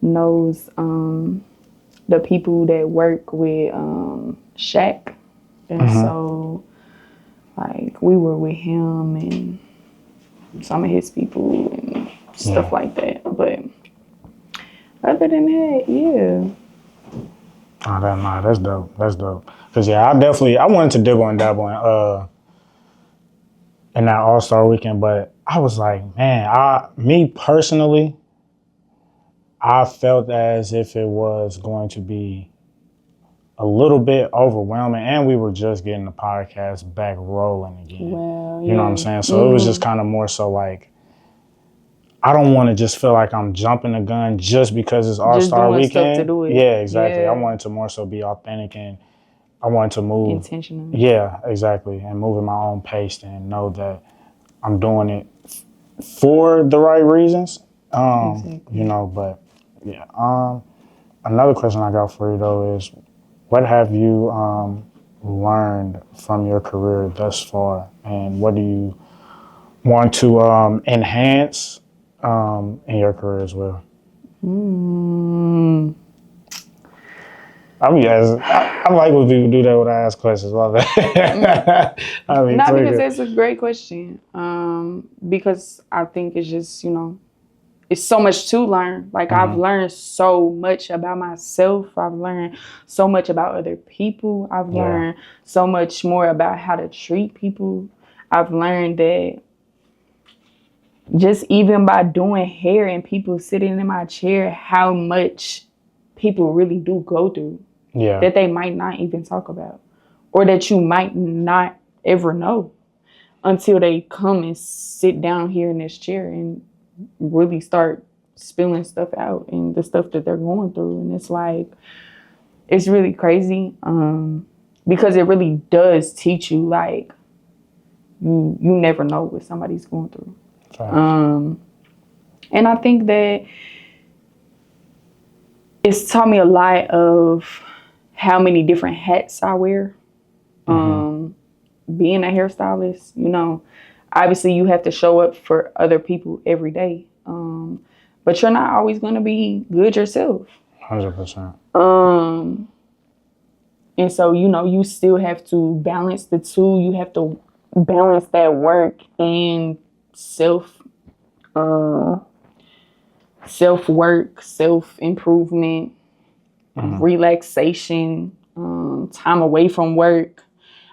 knows the people that work with Shaq. And so, like, we were with him and some of his people and stuff like that. But other than that, yeah. Oh, that's dope. That's dope. Cause I wanted to dibble and dabble in that All-Star weekend, but I was like, man, me personally, I felt as if it was going to be a little bit overwhelming, and we were just getting the podcast back rolling again. Well, you know what I'm saying? So it was just kind of more so like, I don't want to just feel like I'm jumping the gun just because it's All-Star weekend. Stuff to do it. Yeah, exactly. I wanted to more so be authentic, and I wanted to move intentional. Yeah, exactly, and move at my own pace and know that I'm doing it for the right reasons. Exactly. You know, but yeah. Another question I got for you though is, what have you learned from your career thus far, and what do you want to enhance in your career as well? I like when people do that when I ask questions. Love it. Not because it's a great question. Because I think it's just, it's so much to learn. Like, I've learned so much about myself. I've learned so much about other people. I've learned so much more about how to treat people. I've learned that just even by doing hair and people sitting in my chair, how much people really do go through. Yeah. That they might not even talk about, or that you might not ever know until they come and sit down here in this chair and really start spilling stuff out and the stuff that they're going through. And it's like, it's really crazy because it really does teach you, like, you never know what somebody's going through. And I think that it's taught me a lot of how many different hats I wear. Being a hairstylist, obviously you have to show up for other people every day. But you're not always going to be good yourself. 100%. And so, you still have to balance the two. You have to balance that work and self-work, self-improvement, relaxation, time away from work.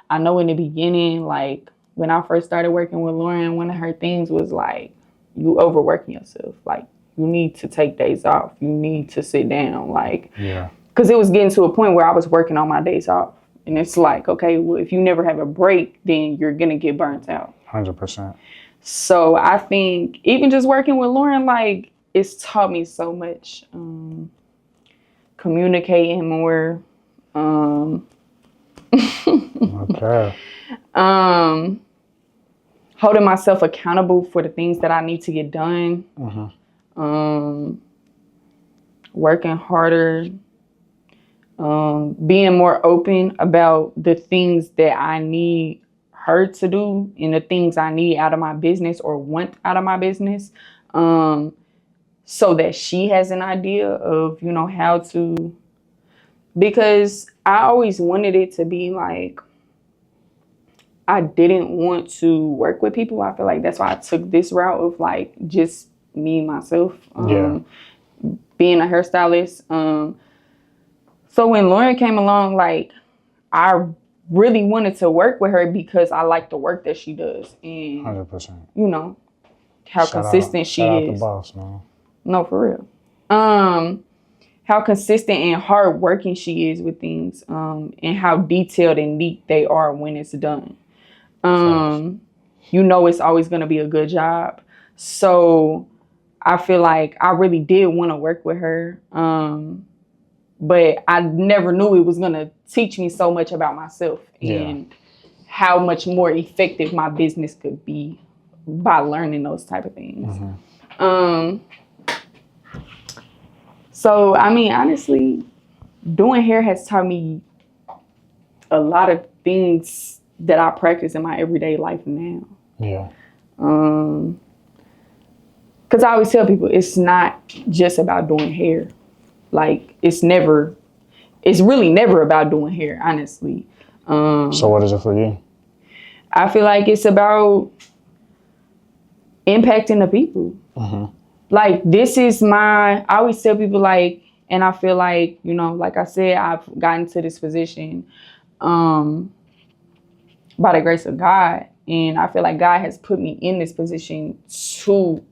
I know in the beginning, like when I first started working with Lauren, one of her things was like, you overworking yourself. Like, you need to take days off. You need to sit down. Like, because it was getting to a point where I was working on my days off. And it's like, okay, well, if you never have a break, then you're going to get burnt out. 100%. So I think even just working with Lauren, like, it's taught me so much. Communicating more. Okay. Holding myself accountable for the things that I need to get done. Working harder. Being more open about the things that I need her to do and the things I need out of my business or want out of my business. So that she has an idea of, how to, because I always wanted it to be like, I didn't want to work with people. I feel like that's why I took this route of like just me, myself, being a hairstylist. So when Lauren came along, like, I really wanted to work with her because I like the work that she does. And 100%. How consistent she is. Shout out the boss, man. No, for real. How consistent and hardworking she is with things, and how detailed and neat they are when it's done. you know it's always going to be a good job. So I feel like I really did want to work with her. But I never knew it was going to teach me so much about myself and how much more effective my business could be by learning those type of things. So, I mean, honestly, doing hair has taught me a lot of things that I practice in my everyday life now. Yeah. Because I always tell people it's not just about doing hair. Like, it's really never about doing hair, honestly. So what is it for you? I feel like it's about impacting the people. Like, I always tell people, like, and I feel like, you know, like I said, I've gotten to this position by the grace of God. And I feel like God has put me in this position to,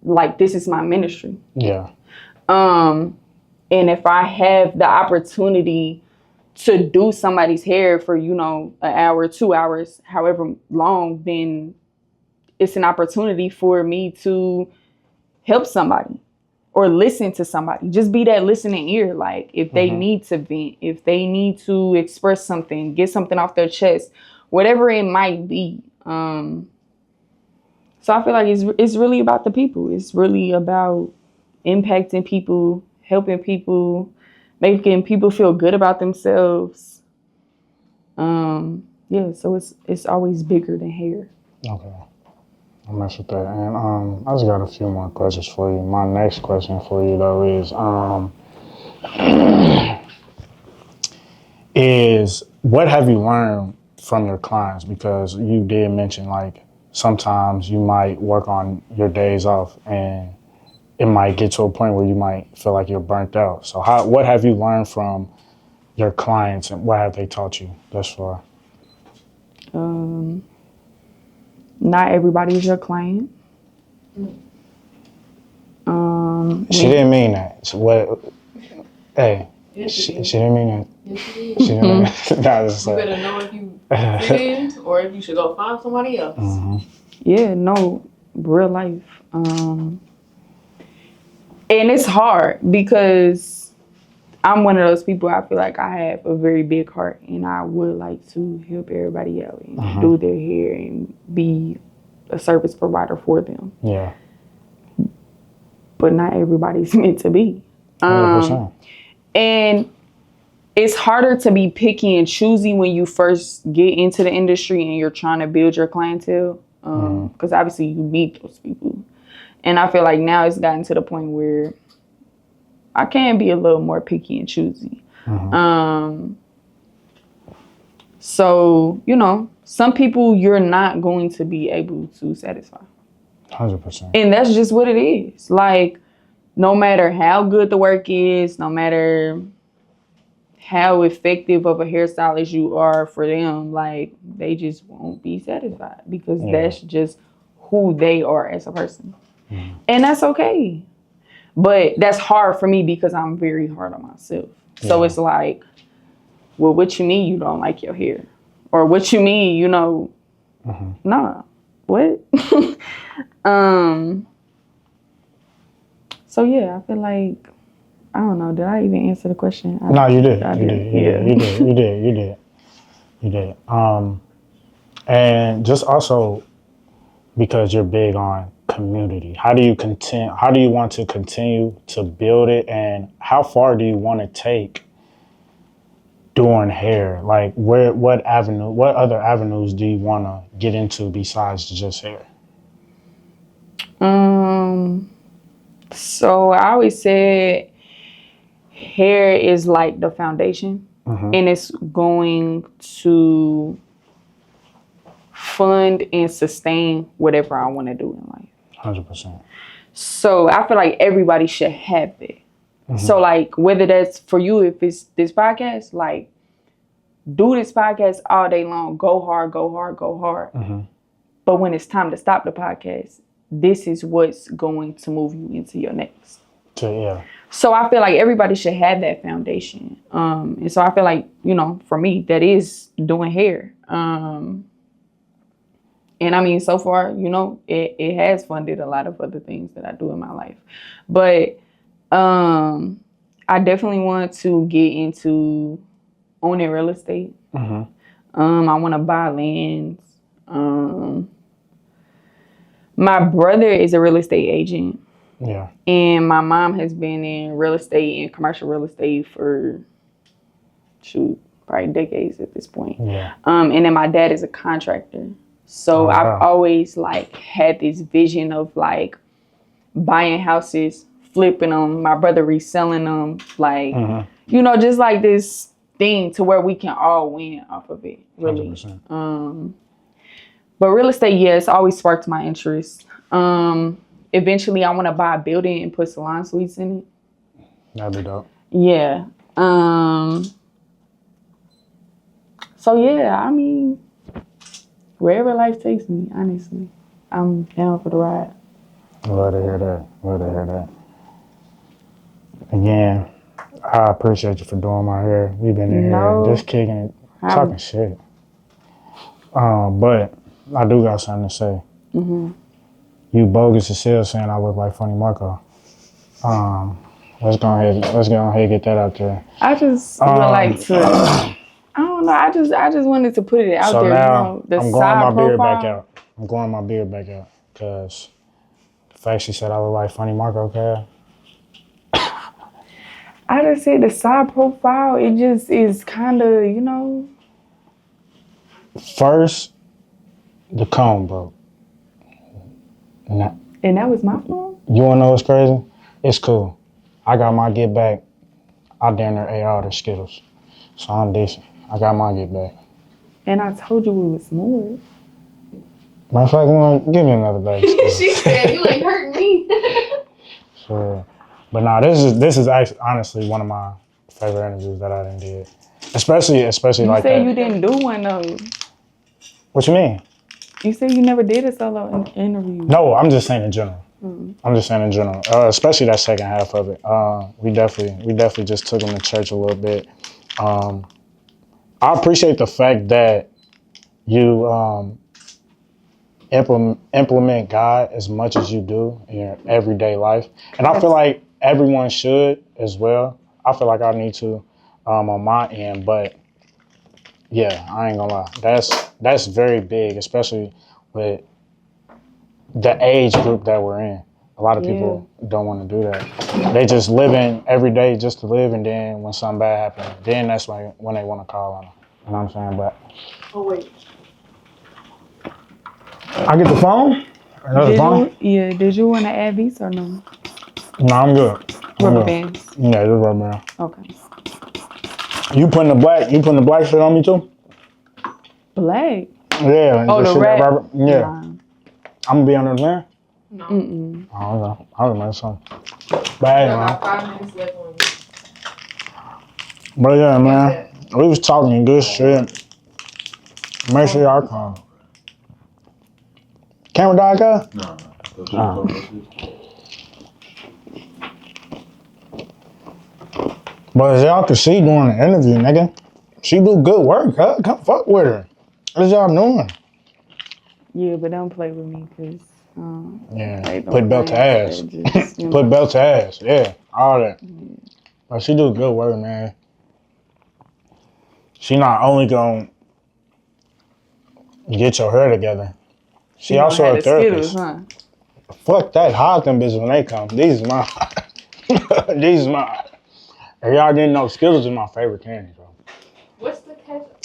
like, this is my ministry. Yeah. And if I have the opportunity to do somebody's hair for, you know, an hour, 2 hours, however long, then it's an opportunity for me to help somebody or listen to somebody. Just be that listening ear. Like, if they need to vent, if they need to express something, get something off their chest, whatever it might be. So I feel like it's really about the people. It's really about impacting people, helping people, making people feel good about themselves. Yeah, so it's always bigger than hair. Okay. I'll mess with that. And I just got a few more questions for you. My next question for you though is what have you learned from your clients? Because you did mention, like, sometimes you might work on your days off and it might get to a point where you might feel like you're burnt out. So what have you learned from your clients and what have they taught you thus far? Not everybody is your client. She didn't mean that. So what? Hey, she didn't mean that. Yes, she did. She didn't mean that. Nah, just You like, better know if you fit in or if you should go find somebody else. Yeah, no, real life. And it's hard because I'm one of those people, I feel like I have a very big heart and I would like to help everybody out and do their hair and be a service provider for them. yeah. But not everybody's meant to be. 100%. And it's harder to be picky and choosy when you first get into the industry and you're trying to build your clientele. Because obviously you meet those people. And I feel like now it's gotten to the point where I can be a little more picky and choosy. So, you know, some people you're not going to be able to satisfy. 100%. And that's just what it is. Like, no matter how good the work is, no matter how effective of a hairstylist you are for them, like, they just won't be satisfied because that's just who they are as a person. And that's okay. But that's hard for me because I'm very hard on myself. So it's like, well, what you mean you don't like your hair? Or what you mean, you know, nah, what? So yeah, I feel like, I don't know, did I even answer the question? No, you did. You did. And just also because you're big on community, how do you want to continue to build it, and how far do you want to take doing hair? Like, what other avenues do you want to get into besides just hair? So I always said hair is like the foundation, and it's going to fund and sustain whatever I want to do in life. 100%. So I feel like everybody should have it. So, like, whether that's for you, if it's this podcast, like, do this podcast all day long, go hard. But when it's time to stop the podcast, this is what's going to move you into your next. So I feel like everybody should have that foundation. And so I feel like, you know, for me, that is doing hair. And I mean, so far, you know, it has funded a lot of other things that I do in my life. But I definitely want to get into owning real estate. I want to buy lands. My brother is a real estate agent. Yeah. And my mom has been in real estate and commercial real estate for, probably decades at this point. Yeah. And then my dad is a contractor. So I've always like had this vision of like buying houses, flipping them, my brother reselling them, like, you know, just like this thing to where we can all win off of it, really. 100%. But real estate, yes, always sparked my interest. Eventually, I want to buy a building and put salon suites in it. That'd be dope. Yeah. So, yeah, I mean, wherever life takes me, honestly, I'm down for the ride. Love to hear that. Love to hear that. Again, I appreciate you for doing my hair. We've been in here just kicking it, talking shit. But I do got something to say. You bogus as hell saying I look like Funny Marco. Let's go ahead and get that out there. I just would like to. I don't know. I just wanted to put it out So there. now You know, I'm growing my beard back out. I'm growing my beard back out because the fact she said I look like Funny Marco, okay? I just said the side profile. It just is kind of, you know. First, the comb broke. And that was my fault? You wanna know what's crazy? It's cool. I got my get back. I damn near ate all the Skittles. So I'm decent. I got my get back. And I told you it was smooth. Matter of fact, give me another bag of Skittles. She said, you ain't hurting me. Sure. But no, this is actually honestly one of my favorite interviews that I done did. Especially You like said that. you didn't do one though. What you mean? You said you never did a solo interview. No, I'm just saying in general. I'm just saying in general, especially that second half of it. We definitely just took them to church a little bit. I appreciate the fact that you implement God as much as you do in your everyday life, and I feel like everyone should as well. I feel like I need to on my end, but yeah, I ain't gonna lie. That's very big, especially with the age group that we're in. A lot of people don't want to do that. They just living every day just to live, and then when something bad happens, then that's when they want to call on them. You know what I'm saying? But Oh, wait. I get the phone. Did you want to add beats or no? No, I'm good. Rubber bands. Yeah, just rubber band. Okay. You putting the black shit on me too? Black. Yeah. Oh, the red. Yeah. Nah. I'm gonna be under there. No. Oh, okay. I remember something. But hey, You man. got 5 minutes left on you. But yeah, man. We was talking good shit. Make sure y'all come. Camera die, guy? No. But as y'all can see during the interview, nigga, she do good work, huh? Come fuck with her. What y'all doing? Yeah, but don't play with me, cause. Yeah, put belt to ass. Just, you know. Put belt to ass. Yeah, all that. But she do good work, man. She not only gonna get your hair together, she also a therapist. Skittles, huh? Fuck that. Hide them bitches when they come. These is mine. These is mine. If y'all didn't know, Skittles is my favorite candy, bro. What's the ketchup?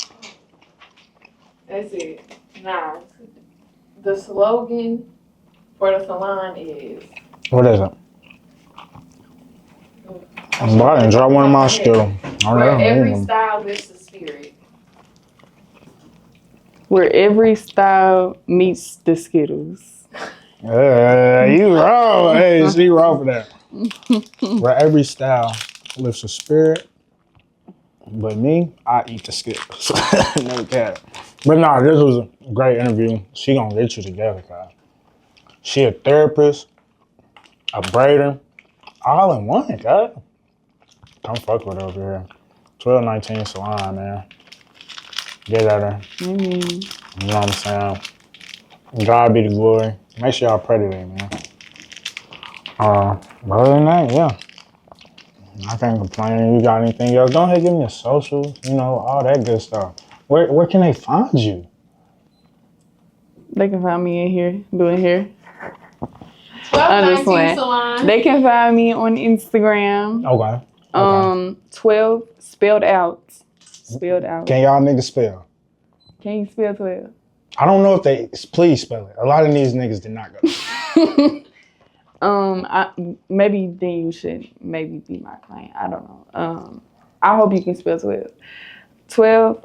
That's it. Nah. The slogan for the salon is... What is it? I didn't drop one of my Skittles. Where every style lifts the spirit. Where every style meets the Skittles. You wrong. Hey, she wrong for that. Where every style lifts a spirit, but me, I eat the Skittles. No cap. But nah, this was a great interview. She gonna get you together, guys. She a therapist, a braider, all in one, guys. Come fuck with her over here. 1219 Salon, man. Get at her. You know what I'm saying? God be the glory. Make sure y'all pray today, man. But other than that, yeah. I can't complain. You got anything else? Go ahead, give me your socials, all that good stuff. Where can they find you? They can find me in here, doing hair. I'm just 1219 playing. Salon. They can find me on Instagram. Okay. 12 spelled out. Spelled out. Can y'all niggas spell? Can you spell 12? I don't know if they, please spell it. A lot of these niggas did not go. Maybe then you should maybe be my client. I don't know. I hope you can spell 12. 12,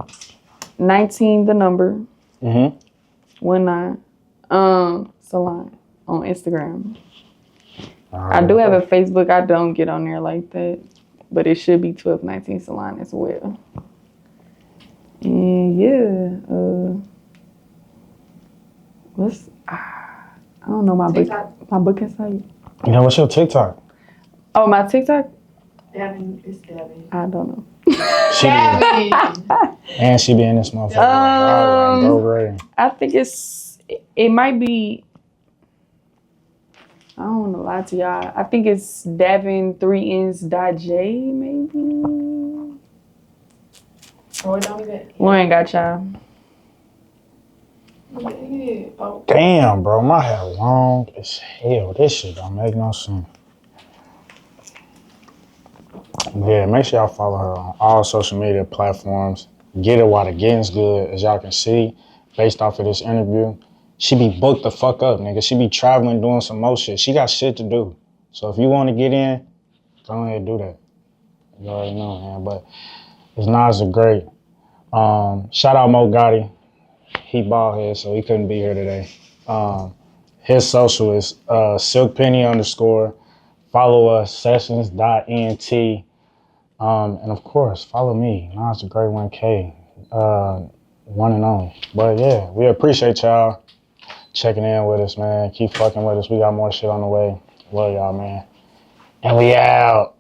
19 the number. 19. Salon on Instagram. I do have a Facebook. I don't get on there like that, but it should be 1219 Salon as well. And yeah, I don't know my booking site. What's your TikTok? Oh, my TikTok? Davin, it's Davin. I don't know. Davin. And she be in this motherfucker. Go great. I think it might be, I don't want to lie to y'all. I think it's Davin3ns.j maybe. Oh, it don't even. We ain't got y'all. Yeah. Oh. Damn, bro, my hair long as hell. This shit don't make no sense. But yeah, make sure y'all follow her on all social media platforms. Get her while the getting's good. As y'all can see, based off of this interview, she be booked the fuck up, nigga. She be traveling, doing some more shit. She got shit to do. So if you want to get in, go ahead and do that. You already know, man. But it's Nas a great. Shout out Mo Gotti. He bald head, so he couldn't be here today. His social is silkpenny_. Follow us, Sessions.ent. And of course, follow me, Nas a Great 1K, one and only. But yeah, we appreciate y'all checking in with us, man. Keep fucking with us. We got more shit on the way. Love y'all, man. And we out.